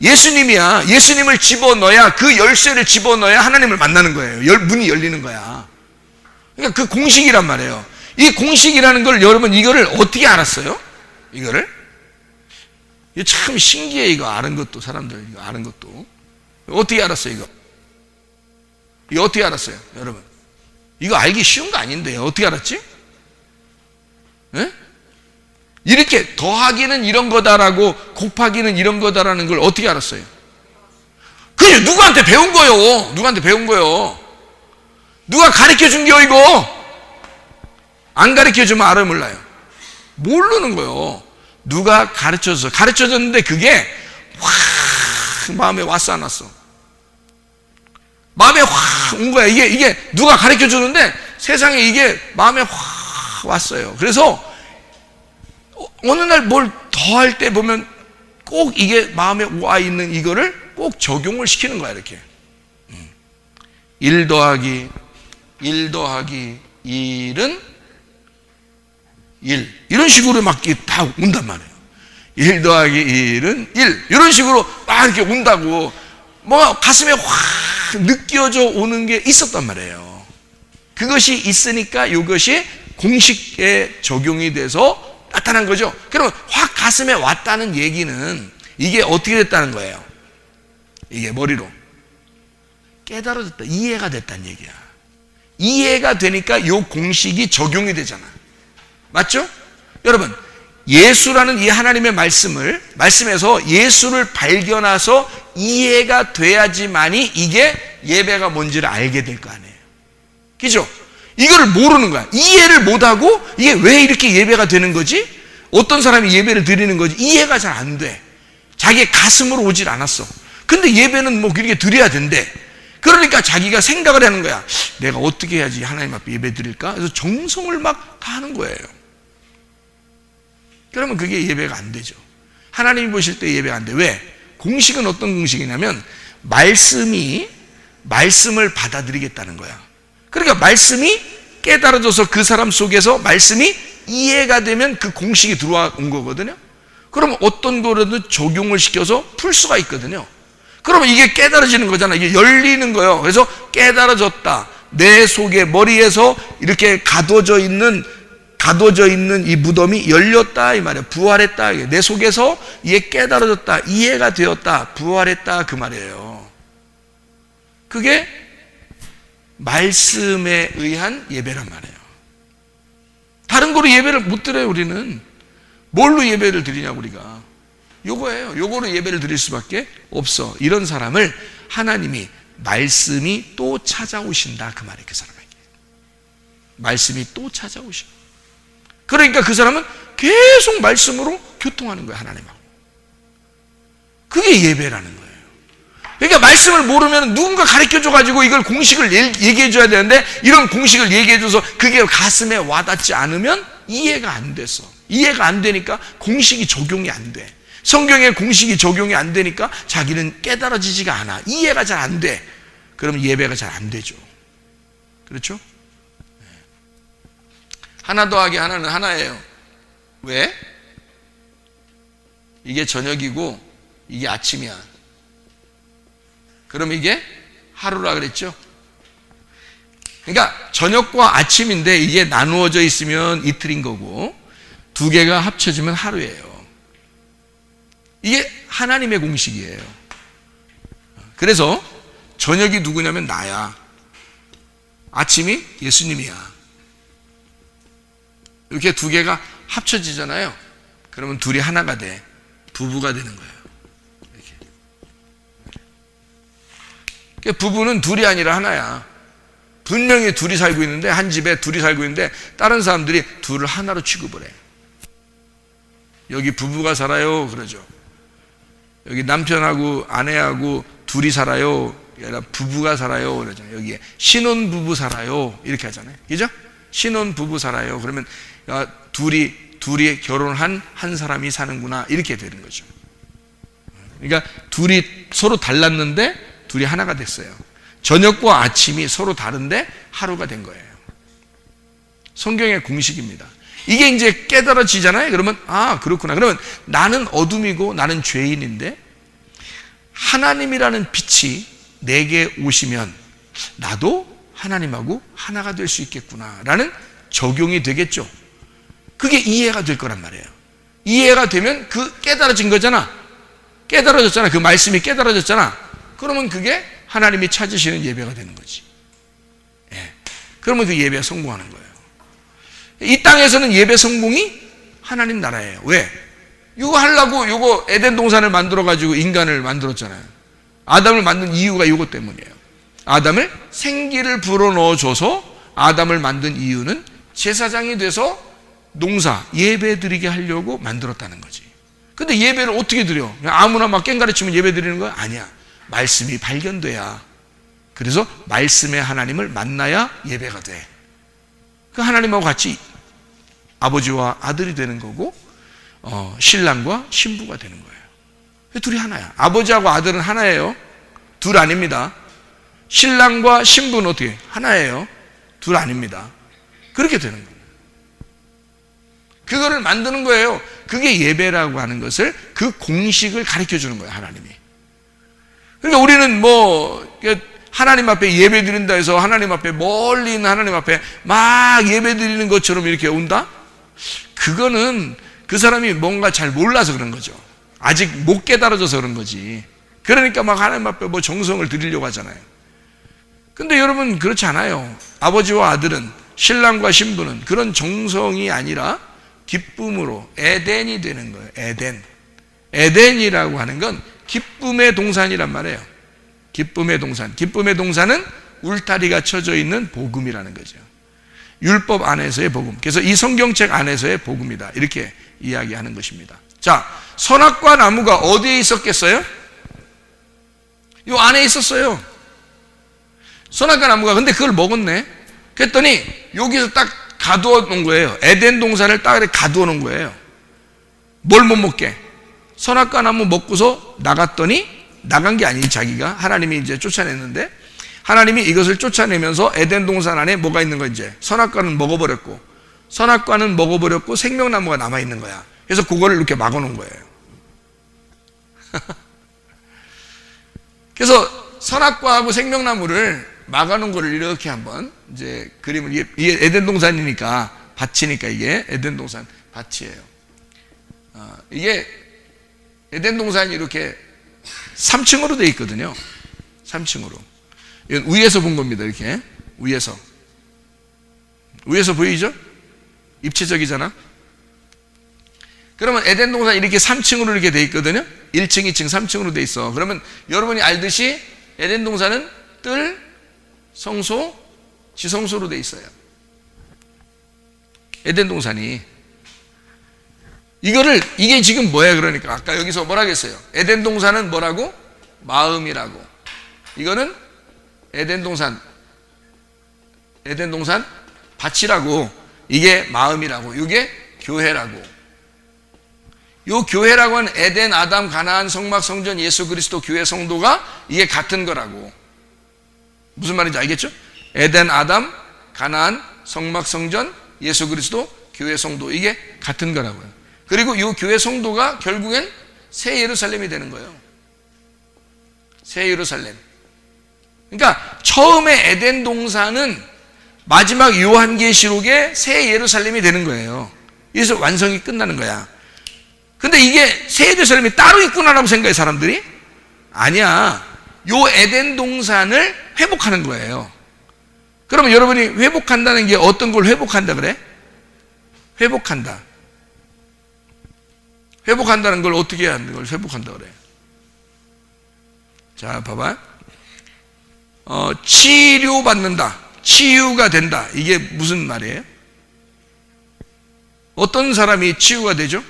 예수님이야. 예수님을 집어넣어야, 그 열쇠를 집어넣어야 하나님을 만나는 거예요. 문이 열리는 거야. 그러니까 그 공식이란 말이에요. 이 공식이라는 걸 여러분 이거를 어떻게 알았어요? 이거를? 이거 참 신기해. 이거 아는 것도, 사람들 이거 아는 것도. 어떻게 알았어요 이거? 이거 어떻게 알았어요 여러분? 이거 알기 쉬운 거 아닌데요. 어떻게 알았지? 네? 이렇게 더하기는 이런 거다라고 곱하기는 이런 거다라는 걸 어떻게 알았어요? 그게 누구한테 배운 거요? 누구한테 배운 거요? 누가 가르쳐 준 게 이거? 안 가르쳐 주면 알아요, 몰라요? 모르는 거요. 누가 가르쳐줬는데 그게 확 마음에 왔어, 안 왔어? 마음에 확 온 거야. 이게 누가 가르쳐 주는데 세상에 이게 마음에 확 왔어요. 그래서 어느 날 뭘 더 할 때 보면 꼭 이게 마음에 와 있는 이거를 꼭 적용을 시키는 거야, 이렇게. 1 더하기 1은 1. 이런 식으로 막 다 온단 말이에요. 1 더하기 1은 1. 이런 식으로 막 이렇게 온다고 뭐 가슴에 확 느껴져 오는 게 있었단 말이에요. 그것이 있으니까 이것이 공식에 적용이 돼서 나타난 거죠. 그러면 확 가슴에 왔다는 얘기는 이게 어떻게 됐다는 거예요? 이게 머리로 깨달아졌다, 이해가 됐다는 얘기야. 이해가 되니까 이 공식이 적용이 되잖아. 맞죠? 여러분, 예수라는 이 하나님의 말씀에서 예수를 발견해서 이해가 돼야지만이 이게 예배가 뭔지를 알게 될 거 아니에요. 그죠? 이거를 모르는 거야. 이해를 못하고 이게 왜 이렇게 예배가 되는 거지? 어떤 사람이 예배를 드리는 거지? 이해가 잘 안 돼. 자기의 가슴으로 오질 않았어. 근데 예배는 뭐 그렇게 드려야 된대. 그러니까 자기가 생각을 하는 거야. 내가 어떻게 해야지 하나님 앞에 예배 드릴까? 그래서 정성을 막 다하는 거예요. 그러면 그게 예배가 안 되죠. 하나님이 보실 때 예배가 안 돼. 왜? 공식은 어떤 공식이냐면 말씀을 받아들이겠다는 거야. 그러니까 말씀이 깨달아져서 그 사람 속에서 말씀이 이해가 되면 그 공식이 들어온 거거든요. 그러면 어떤 거라도 적용을 시켜서 풀 수가 있거든요. 그러면 이게 깨달아지는 거잖아. 이게 열리는 거예요. 그래서 깨달아졌다. 내 속에 머리에서 이렇게 가둬져 있는 이 무덤이 열렸다 이 말이에요. 부활했다. 내 속에서 이게 깨달아졌다. 이해가 되었다. 부활했다 그 말이에요. 그게 말씀에 의한 예배란 말이에요. 다른 거로 예배를 못 드려요. 우리는 뭘로 예배를 드리냐고. 우리가 요거예요. 요거로 예배를 드릴 수밖에 없어. 이런 사람을 하나님이 말씀이 또 찾아오신다 그 말이에요. 그 사람에게 말씀이 또 찾아오신다. 그러니까 그 사람은 계속 말씀으로 교통하는 거예요. 하나님하고. 그게 예배라는 거예요. 그러니까 말씀을 모르면 누군가 가르쳐줘가지고 이걸 공식을 얘기해줘야 되는데 이런 공식을 얘기해줘서 그게 가슴에 와닿지 않으면 이해가 안 됐어. 이해가 안 되니까 공식이 적용이 안 돼. 성경의 공식이 적용이 안 되니까 자기는 깨달아지지가 않아. 이해가 잘 안 돼. 그러면 예배가 잘 안 되죠. 그렇죠? 하나 더하기 하나는 하나예요. 왜? 이게 저녁이고 이게 아침이야. 그럼 이게 하루라 그랬죠? 그러니까 저녁과 아침인데 이게 나누어져 있으면 이틀인 거고 두 개가 합쳐지면 하루예요. 이게 하나님의 공식이에요. 그래서 저녁이 누구냐면 나야. 아침이 예수님이야. 이렇게 두 개가 합쳐지잖아요. 그러면 둘이 하나가 돼. 부부가 되는 거예요. 이렇게. 부부는 둘이 아니라 하나야. 분명히 둘이 살고 있는데, 한 집에 둘이 살고 있는데 다른 사람들이 둘을 하나로 취급을 해. 여기 부부가 살아요 그러죠. 여기 남편하고 아내하고 둘이 살아요. 부부가 살아요 그러잖아요. 여기에 신혼부부 살아요 이렇게 하잖아요. 그죠? 신혼부부 살아요. 그러면 둘이 결혼한 한 사람이 사는구나 이렇게 되는 거죠. 그러니까 둘이 서로 달랐는데 둘이 하나가 됐어요. 저녁과 아침이 서로 다른데 하루가 된 거예요. 성경의 공식입니다. 이게 이제 깨달아지잖아요. 그러면 아 그렇구나. 그러면 나는 어둠이고 나는 죄인인데 하나님이라는 빛이 내게 오시면 나도 하나님하고 하나가 될 수 있겠구나 라는 적용이 되겠죠. 그게 이해가 될 거란 말이에요. 이해가 되면 그 깨달아진 거잖아. 깨달아졌잖아. 그 말씀이 깨달아졌잖아. 그러면 그게 하나님이 찾으시는 예배가 되는 거지. 예. 그러면 그 예배가 성공하는 거예요. 이 땅에서는 예배 성공이 하나님 나라예요. 왜? 이거 하려고 이거 에덴 동산을 만들어 가지고 인간을 만들었잖아요. 아담을 만든 이유가 이것 때문이에요. 아담을 생기를 불어넣어 줘서 아담을 만든 이유는 제사장이 돼서 농사 예배 드리게 하려고 만들었다는 거지. 근데 예배를 어떻게 드려? 그냥 아무나 막 깽가리 치면 예배 드리는 거야? 아니야. 말씀이 발견돼야. 그래서 말씀의 하나님을 만나야 예배가 돼. 그 하나님하고 같이 아버지와 아들이 되는 거고 신랑과 신부가 되는 거예요. 둘이 하나야. 아버지하고 아들은 하나예요. 둘 아닙니다. 신랑과 신부는 어떻게? 하나예요. 둘 아닙니다. 그렇게 되는 거예요. 그거를 만드는 거예요. 그게 예배라고 하는 것을, 그 공식을 가르쳐 주는 거예요, 하나님이. 그러니까 우리는 하나님 앞에 예배 드린다 해서 하나님 앞에, 멀리 있는 하나님 앞에 막 예배 드리는 것처럼 이렇게 온다? 그거는 그 사람이 뭔가 잘 몰라서 그런 거죠. 아직 못 깨달아져서 그런 거지. 그러니까 막 하나님 앞에 정성을 드리려고 하잖아요. 근데 여러분, 그렇지 않아요. 아버지와 아들은, 신랑과 신부는 그런 정성이 아니라 기쁨으로 에덴이 되는 거예요. 에덴. 에덴이라고 하는 건 기쁨의 동산이란 말이에요. 기쁨의 동산. 기쁨의 동산은 울타리가 쳐져 있는 복음이라는 거죠. 율법 안에서의 복음. 그래서 이 성경책 안에서의 복음이다, 이렇게 이야기하는 것입니다. 자, 선악과 나무가 어디에 있었겠어요? 이 안에 있었어요. 선악과 나무가. 근데 그걸 먹었네. 그랬더니 여기서 딱 가두어 놓은 거예요. 에덴 동산을 딱 이렇게 가두어 놓은 거예요. 뭘 못 먹게? 선악과 나무 먹고서 나갔더니, 나간 게 아니지, 자기가. 하나님이 이제 쫓아냈는데, 하나님이 이것을 쫓아내면서 에덴 동산 안에 뭐가 있는 거야? 이제 선악과는 먹어버렸고, 선악과는 먹어버렸고 생명나무가 남아있는 거야. 그래서 그거를 이렇게 막아놓은 거예요. 그래서 선악과하고 생명나무를 막아놓은 거를 이렇게 한번 이제 그림을, 이게 에덴 동산이니까, 밭이니까, 이게 에덴 동산 밭이에요. 이게 에덴 동산이 이렇게 3층으로 되어 있거든요. 3층으로. 이건 위에서 본 겁니다. 이렇게 위에서 보이죠? 입체적이잖아. 그러면 에덴 동산 이렇게 3층으로 이렇게 되어 있거든요. 1층, 2층, 3층으로 되어 있어. 그러면 여러분이 알듯이 에덴 동산은 뜰, 성소, 지성소로 되어 있어요. 에덴 동산이. 이게 지금 뭐야? 그러니까 아까 여기서 뭐라 했어요? 에덴 동산은 뭐라고? 마음이라고. 이거는 에덴 동산 밭이라고. 이게 마음이라고. 이게 교회라고. 요 교회라고 하는 에덴, 아담, 가나안, 성막, 성전, 예수 그리스도, 교회, 성도가 이게 같은 거라고. 무슨 말인지 알겠죠? 에덴, 아담, 가나안, 성막, 성전, 예수 그리스도, 교회, 성도, 이게 같은 거라고요. 그리고 이 교회 성도가 결국엔 새 예루살렘이 되는 거예요. 새 예루살렘. 그러니까 처음에 에덴 동산은 마지막 요한계시록의 새 예루살렘이 되는 거예요. 그래서 완성이 끝나는 거야. 근데 이게 새 예루살렘이 따로 있구나라고 생각해, 사람들이? 아니야. 요 에덴 동산을 회복하는 거예요. 그러면 여러분이 회복한다는 게 어떤 걸 회복한다 그래? 회복한다는 걸 어떻게 하는 걸 회복한다 그래? 자, 봐봐. 치료받는다, 치유가 된다. 이게 무슨 말이에요? 어떤 사람이 치유가 되죠?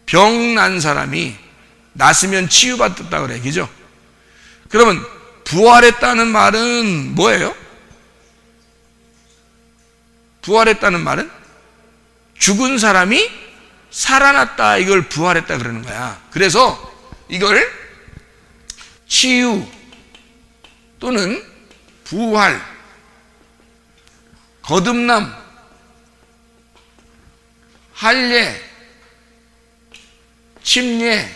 병난 사람이 낫으면 치유받았다 그래, 그죠? 그러면 부활했다는 말은 뭐예요? 부활했다는 말은 죽은 사람이 살아났다, 이걸 부활했다 그러는 거야. 그래서 이걸 치유 또는 부활, 거듭남, 할례, 침례,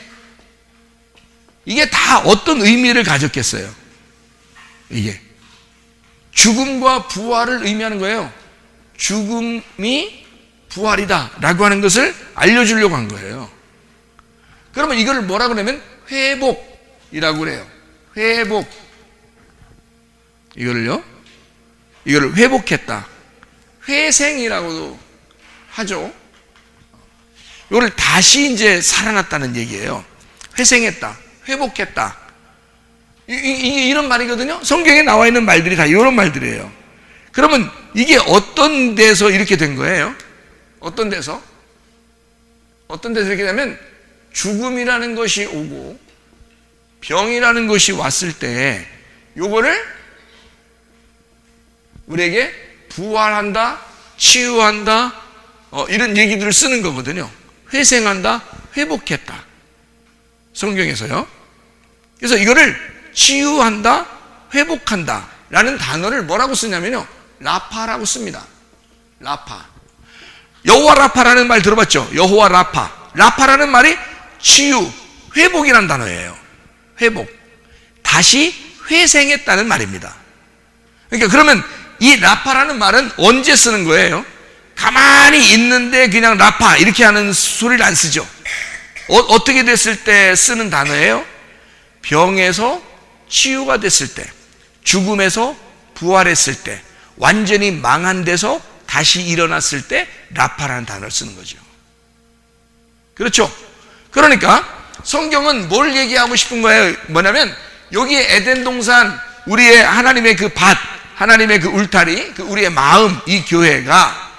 이게 다 어떤 의미를 가졌겠어요? 이게 죽음과 부활을 의미하는 거예요. 죽음이 부활이다 라고 하는 것을 알려주려고 한 거예요. 그러면 이걸 뭐라 그러냐면 회복이라고 그래요. 회복. 이거를 회복했다, 회생이라고도 하죠. 이거를 다시 이제 살아났다는 얘기예요. 회생했다, 회복했다. 이런 말이거든요. 성경에 나와 있는 말들이 다 이런 말들이에요. 그러면 이게 어떤 데서 이렇게 된 거예요? 어떤 데서 이렇게 되면 죽음이라는 것이 오고 병이라는 것이 왔을 때 요거를 우리에게 부활한다, 치유한다, 이런 얘기들을 쓰는 거거든요. 회생한다, 회복했다. 성경에서요. 그래서 이거를 치유한다, 회복한다 라는 단어를 뭐라고 쓰냐면요, 라파라고 씁니다. 라파. 여호와 라파라는 말 들어봤죠? 여호와 라파. 라파라는 말이 치유, 회복이라는 단어예요. 회복. 다시 회생했다는 말입니다. 그러니까 그러면 이 라파라는 말은 언제 쓰는 거예요? 가만히 있는데 그냥 라파 이렇게 하는 소리를 안 쓰죠. 어떻게 됐을 때 쓰는 단어예요? 병에서 치유가 됐을 때, 죽음에서 부활했을 때, 완전히 망한 데서 다시 일어났을 때 라파라는 단어를 쓰는 거죠. 그렇죠? 그러니까 성경은 뭘 얘기하고 싶은 거예요? 뭐냐면 여기에 에덴 동산, 우리의 하나님의 그 밭, 하나님의 그 울타리, 그 우리의 마음, 이 교회가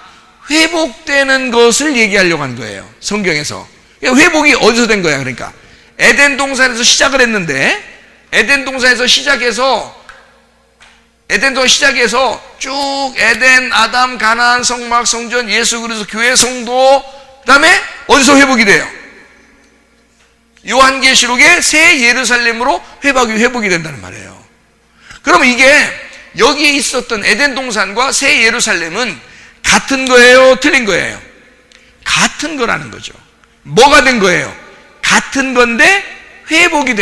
회복되는 것을 얘기하려고 한 거예요. 성경에서. 회복이 어디서 된 거야? 그러니까 에덴 동산에서 시작을 했는데, 에덴 동산에서 시작해서 쭉 에덴, 아담, 가나안, 성막, 성전, 예수 그리스도 교회 성도, 그다음에 어디서 회복이 돼요? 요한계시록의 새 예루살렘으로 회복이 된다는 말이에요. 그러면 이게 여기에 있었던 에덴 동산과 새 예루살렘은 같은 거예요? 틀린 거예요? 같은 거라는 거죠. 뭐가 된 거예요? 같은 건데 회복이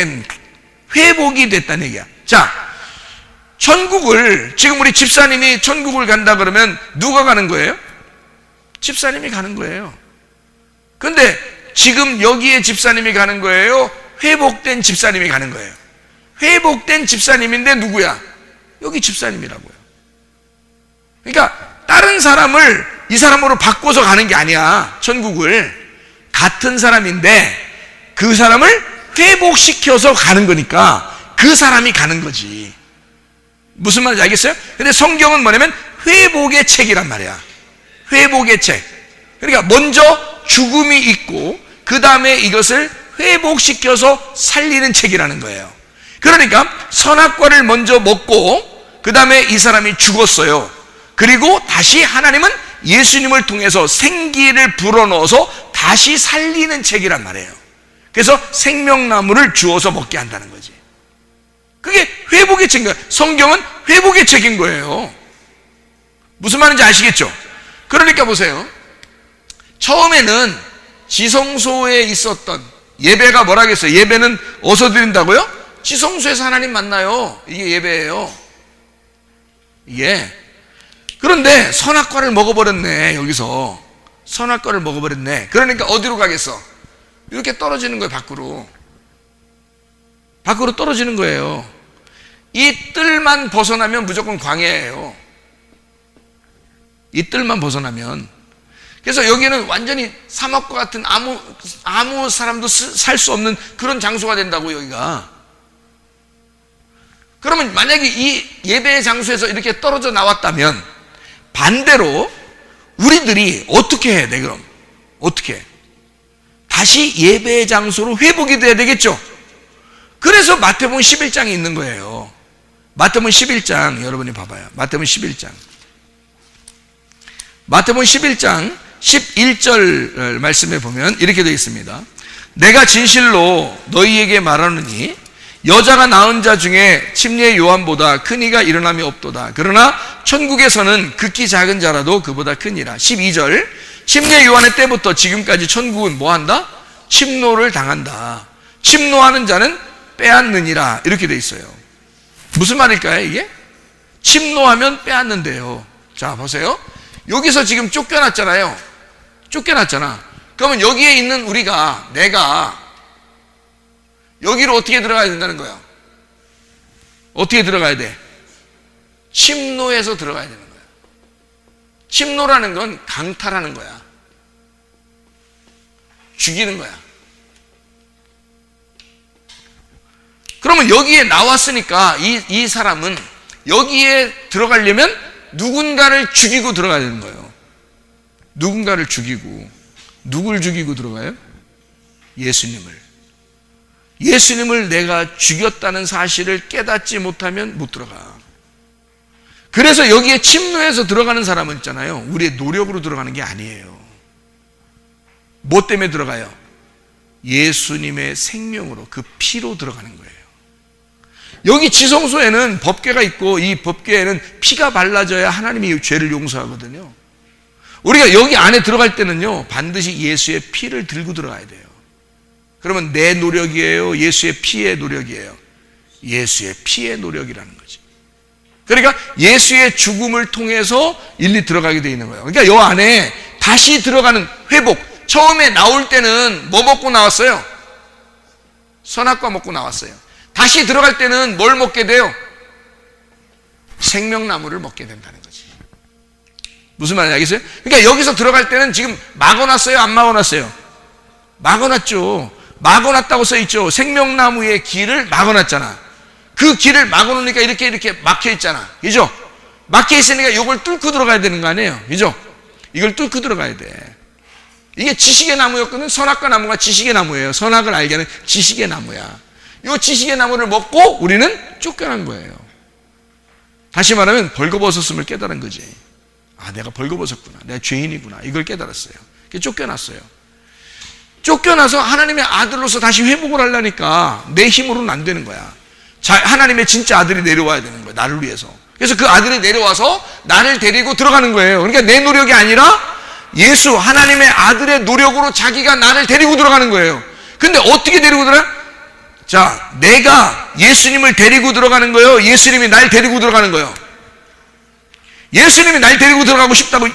됐다는 얘기야. 자, 천국을, 지금 우리 집사님이 천국을 간다 그러면 누가 가는 거예요? 집사님이 가는 거예요. 근데 지금 여기에 집사님이 가는 거예요? 회복된 집사님이 가는 거예요? 회복된 집사님인데 누구야? 여기 집사님이라고요. 그러니까 다른 사람을 이 사람으로 바꿔서 가는 게 아니야. 천국을 같은 사람인데 그 사람을 회복시켜서 가는 거니까 그 사람이 가는 거지. 무슨 말인지 알겠어요? 근데 성경은 뭐냐면 회복의 책이란 말이야. 회복의 책. 그러니까 먼저 죽음이 있고 그 다음에 이것을 회복시켜서 살리는 책이라는 거예요. 그러니까 선악과를 먼저 먹고 그 다음에 이 사람이 죽었어요. 그리고 다시 하나님은 예수님을 통해서 생기를 불어넣어서 다시 살리는 책이란 말이에요. 그래서 생명나무를 주어서 먹게 한다는 거지. 그게 회복의 책인 거예요. 성경은 회복의 책인 거예요. 무슨 말인지 아시겠죠? 그러니까 보세요. 처음에는 지성소에 있었던 예배가 뭐라겠어요? 예배는 어디서 드린다고요? 지성소에서 하나님 만나요. 이게 예배예요. 이게. 그런데 선악과를 먹어버렸네. 여기서 선악과를 먹어버렸네. 그러니까 어디로 가겠어? 이렇게 떨어지는 거예요. 밖으로 떨어지는 거예요. 이 뜰만 벗어나면 무조건 광야예요. 이 뜰만 벗어나면. 그래서 여기는 완전히 사막과 같은 아무 사람도 살 수 없는 그런 장소가 된다고, 여기가. 그러면 만약에 이 예배의 장소에서 이렇게 떨어져 나왔다면 반대로 우리들이 어떻게 해야 돼? 그럼 어떻게 해? 다시 예배의 장소로 회복이 돼야 되겠죠? 그래서 마태복음 11장이 있는 거예요. 마태복음 11장 여러분이 봐봐요. 마태복음 11장 11절 말씀에 보면 이렇게 되어 있습니다. 내가 진실로 너희에게 말하노니 여자가 낳은 자 중에 침례 요한보다 큰 이가 일어남이 없도다. 그러나 천국에서는 극히 작은 자라도 그보다 크니라. 12절 침례 요한의 때부터 지금까지 천국은 뭐한다? 침노를 당한다. 침노하는 자는 빼앗느니라. 이렇게 돼 있어요. 무슨 말일까요 이게? 침노하면 빼앗는데요. 자 보세요. 여기서 지금 쫓겨났잖아요. 쫓겨났잖아. 그러면 여기에 있는 우리가, 내가 여기로 어떻게 들어가야 된다는 거야? 어떻게 들어가야 돼? 침노에서 들어가야 되는 거야. 침노라는 건 강탈하는 거야. 죽이는 거야. 그러면 여기에 나왔으니까 이 사람은 여기에 들어가려면 누군가를 죽이고 들어가야 되는 거예요. 누군가를 죽이고. 누굴 죽이고 들어가요? 예수님을 내가 죽였다는 사실을 깨닫지 못하면 못 들어가. 그래서 여기에 침노해서 들어가는 사람은 있잖아요. 우리의 노력으로 들어가는 게 아니에요. 뭐 때문에 들어가요? 예수님의 생명으로, 그 피로 들어가는 거예요. 여기 지성소에는 법궤가 있고 이 법궤에는 피가 발라져야 하나님이 죄를 용서하거든요. 우리가 여기 안에 들어갈 때는요, 반드시 예수의 피를 들고 들어가야 돼요. 그러면 내 노력이에요? 예수의 피의 노력이에요? 예수의 피의 노력이라는 거지. 그러니까 예수의 죽음을 통해서 일리 들어가게 되어 있는 거예요. 그러니까 이 안에 다시 들어가는 회복. 처음에 나올 때는 뭐 먹고 나왔어요? 선악과 먹고 나왔어요. 다시 들어갈 때는 뭘 먹게 돼요? 생명나무를 먹게 된다는 거지. 무슨 말인지 알겠어요? 그러니까 여기서 들어갈 때는 지금 막아놨어요? 안 막아놨어요? 막아놨죠. 막아놨다고 써있죠. 생명나무의 길을 막아놨잖아. 그 길을 막아놓으니까 이렇게 막혀있잖아. 그죠? 막혀있으니까 이걸 뚫고 들어가야 되는 거 아니에요? 그죠? 이걸 뚫고 들어가야 돼. 이게 지식의 나무였거든. 선악과 나무가 지식의 나무예요. 선악을 알게 하는 지식의 나무야. 이 지식의 나무를 먹고 우리는 쫓겨난 거예요. 다시 말하면 벌거벗었음을 깨달은 거지. 아, 내가 벌거벗었구나. 내가 죄인이구나. 이걸 깨달았어요. 쫓겨났어요. 쫓겨나서 하나님의 아들로서 다시 회복을 하려니까 내 힘으로는 안 되는 거야. 하나님의 진짜 아들이 내려와야 되는 거야. 나를 위해서. 그래서 그 아들이 내려와서 나를 데리고 들어가는 거예요. 그러니까 내 노력이 아니라 예수, 하나님의 아들의 노력으로 자기가 나를 데리고 들어가는 거예요. 근데 어떻게 데리고 들어가? 자, 내가 예수님을 데리고 들어가는 거예요? 예수님이 날 데리고 들어가는 거예요? 예수님이 날 데리고 들어가고 싶다고,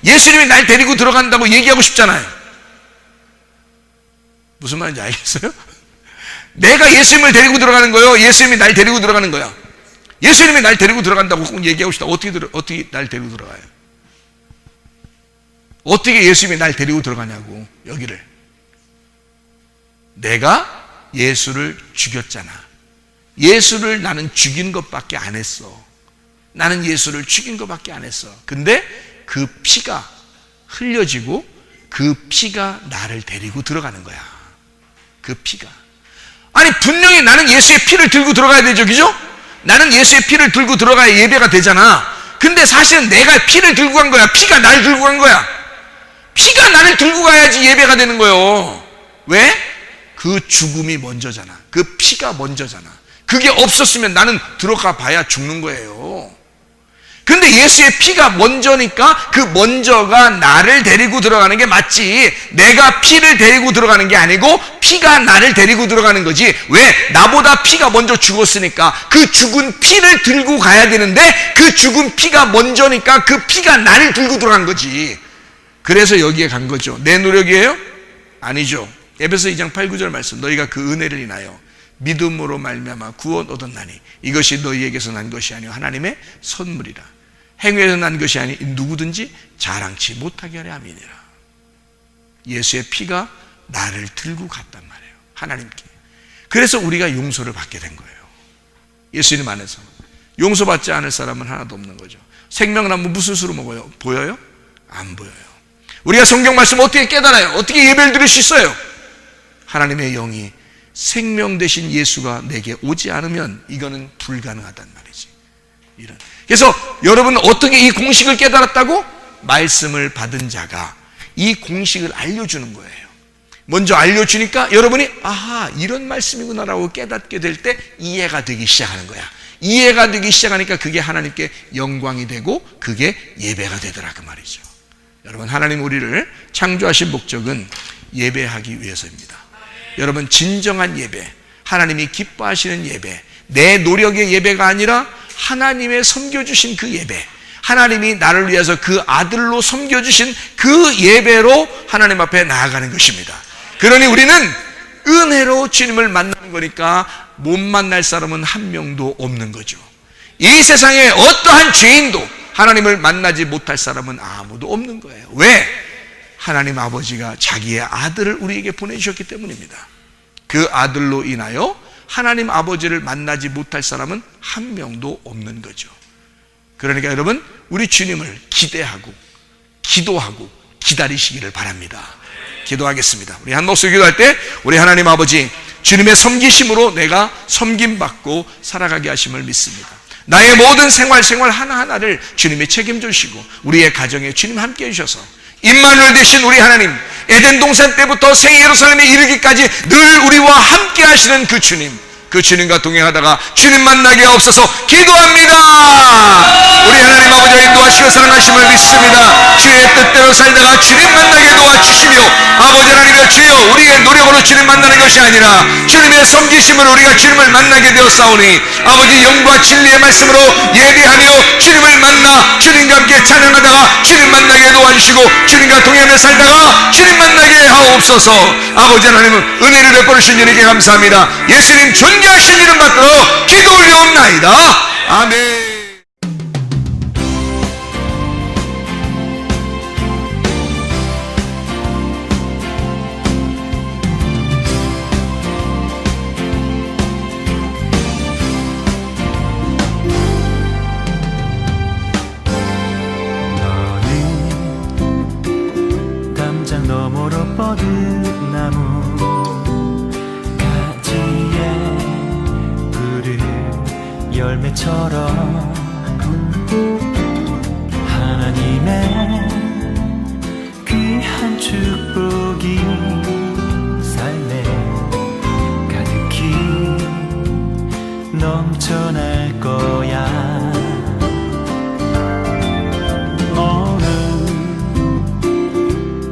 예수님이 날 데리고 들어간다고 얘기하고 싶잖아요. 무슨 말인지 알겠어요? 내가 예수님을 데리고 들어가는 거예요? 예수님이 날 데리고 들어가는 거야? 예수님이 날 데리고 들어간다고 꼭 얘기하고 싶다. 어떻게 날 데리고 들어가요? 어떻게 예수님이 날 데리고 들어가냐고, 여기를. 내가 예수를 죽였잖아. 예수를 나는 죽인 것밖에 안 했어. 나는 예수를 죽인 것밖에 안 했어. 근데 그 피가 흘려지고 그 피가 나를 데리고 들어가는 거야. 그 피가. 아니, 분명히 나는 예수의 피를 들고 들어가야 되죠. 그죠? 나는 예수의 피를 들고 들어가야 예배가 되잖아. 근데 사실은 내가 피를 들고 간 거야. 피가 나를 들고 간 거야. 피가 나를 들고 가야지 예배가 되는 거예요. 왜? 그 죽음이 먼저잖아. 그 피가 먼저잖아. 그게 없었으면 나는 들어가 봐야 죽는 거예요. 근데 예수의 피가 먼저니까 그 먼저가 나를 데리고 들어가는 게 맞지. 내가 피를 데리고 들어가는 게 아니고 피가 나를 데리고 들어가는 거지. 왜? 나보다 피가 먼저 죽었으니까 그 죽은 피를 들고 가야 되는데 그 죽은 피가 먼저니까 그 피가 나를 들고 들어간 거지. 그래서 여기에 간 거죠. 내 노력이에요? 아니죠. 에베소 2장 8, 9절 말씀. 너희가 그 은혜를 인하여 믿음으로 말미암아 구원 얻었나니 이것이 너희에게서 난 것이 아니요 하나님의 선물이라. 행위에서 난 것이 아니 누구든지 자랑치 못하게 하려 함이니라. 예수의 피가 나를 들고 갔단 말이에요. 하나님께. 그래서 우리가 용서를 받게 된 거예요. 예수님 안에서. 용서받지 않을 사람은 하나도 없는 거죠. 생명나무 무슨 수로 먹어요? 보여요? 안 보여요. 우리가 성경 말씀 어떻게 깨달아요? 어떻게 예배를 드릴 수 있어요? 하나님의 영이 생명 되신 예수가 내게 오지 않으면 이거는 불가능하단 말이지. 이런. 그래서 여러분은 어떻게 이 공식을 깨달았다고? 말씀을 받은 자가 이 공식을 알려주는 거예요. 먼저 알려주니까 여러분이 아하, 이런 말씀이구나라고 깨닫게 될 때 이해가 되기 시작하는 거야. 이해가 되기 시작하니까 그게 하나님께 영광이 되고 그게 예배가 되더라 그 말이죠. 여러분, 하나님 우리를 창조하신 목적은 예배하기 위해서입니다. 여러분, 진정한 예배, 하나님이 기뻐하시는 예배, 내 노력의 예배가 아니라 하나님의 섬겨주신 그 예배, 하나님이 나를 위해서 그 아들로 섬겨주신 그 예배로 하나님 앞에 나아가는 것입니다. 그러니 우리는 은혜로 주님을 만나는 거니까 못 만날 사람은 한 명도 없는 거죠. 이 세상에 어떠한 죄인도 하나님을 만나지 못할 사람은 아무도 없는 거예요. 왜? 하나님 아버지가 자기의 아들을 우리에게 보내주셨기 때문입니다. 그 아들로 인하여 하나님 아버지를 만나지 못할 사람은 한 명도 없는 거죠. 그러니까 여러분, 우리 주님을 기대하고 기도하고 기다리시기를 바랍니다. 기도하겠습니다. 우리 한 목소리 기도할 때 우리 하나님 아버지, 주님의 섬기심으로 내가 섬김받고 살아가게 하심을 믿습니다. 나의 모든 생활 하나하나를 주님이 책임져 주시고 우리의 가정에 주님 함께 해주셔서 임마누엘 되신 우리 하나님, 에덴 동산 때부터 새 예루살렘에 이르기까지 늘 우리와 함께 하시는 그 주님, 그 주님과 동행하다가 주님 만나게 하옵소서. 기도합니다. 우리 하나님 아버지, 인도하시고 사랑하심을 믿습니다. 주의 뜻대로 살다가 주님 만나게 도와주시며, 아버지 하나님의 주여, 우리의 노력으로 주님 만나는 것이 아니라 주님의 섬기심으로 우리가 주님을 만나게 되었사오니, 아버지 영과 진리의 말씀으로 예비하며 주님을 만나 주님과 함께 찬양하다가 주님 만나게 도와주시고, 주님과 동행하며 살다가 주님 만나게 하옵소서. 아버지 하나님은 은혜를 베풀어 주신 주님께 감사합니다. 예수님 존귀하신 이름 받들어 기도 올려옵나이다. 아멘. 너머로 뻗은 나무 가지에 푸른 열매처럼 하나님의 귀한 축복이 삶에 가득히 넘쳐날 거야.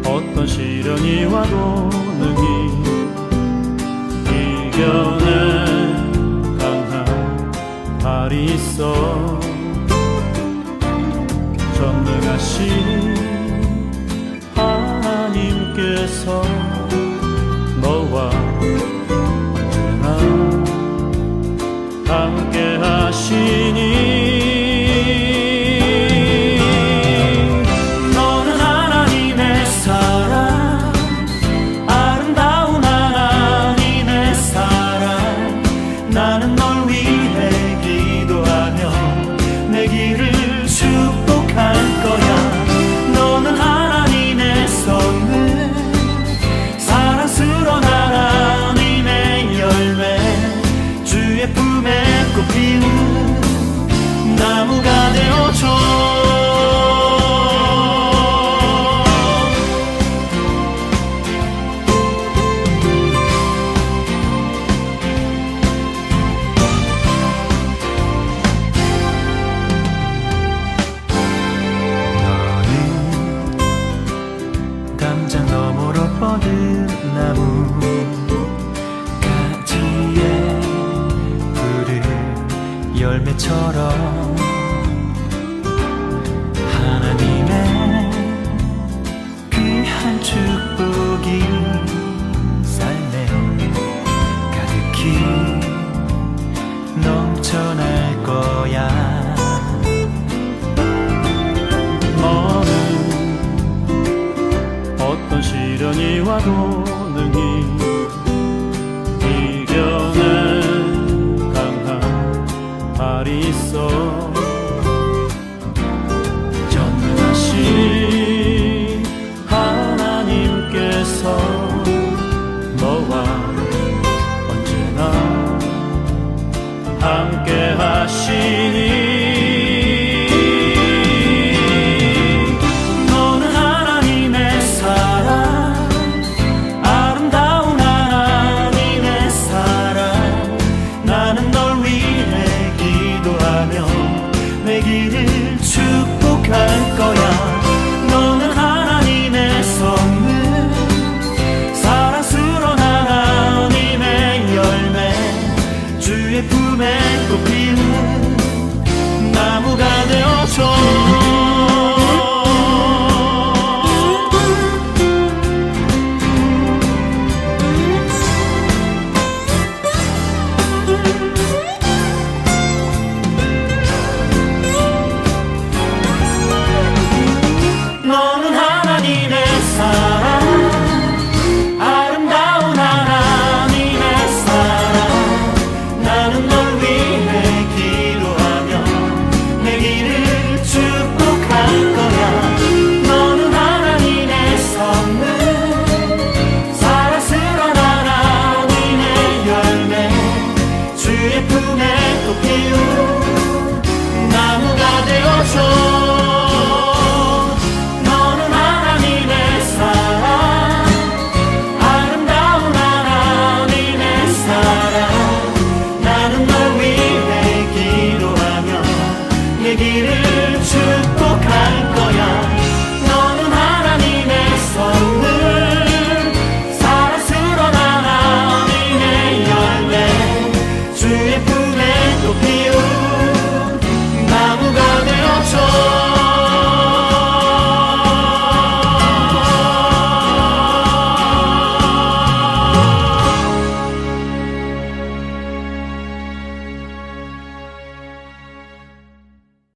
어떤 시련이 와도 능히 이겨낼 강한 발이 있어. 전능하신 하나님께서 너와 언제나 함께 하시니, 나무가 되어줘. 너는 담장 너머로 뻗은 나무 가지에 푸른 열매처럼 하나님의 귀한 축복이 삶에 가득히 넘쳐날 거야. 너는 어떤 시련이 와도 능히 이겨낼 강한 발이 있어. 전능하신 하나님께서 너와 언제나 함께 하시니, 너는 하나님의 사랑, 아름다운 하나님의 사랑. 나는 널 위해 기도하며 내 길을 축복할 거야.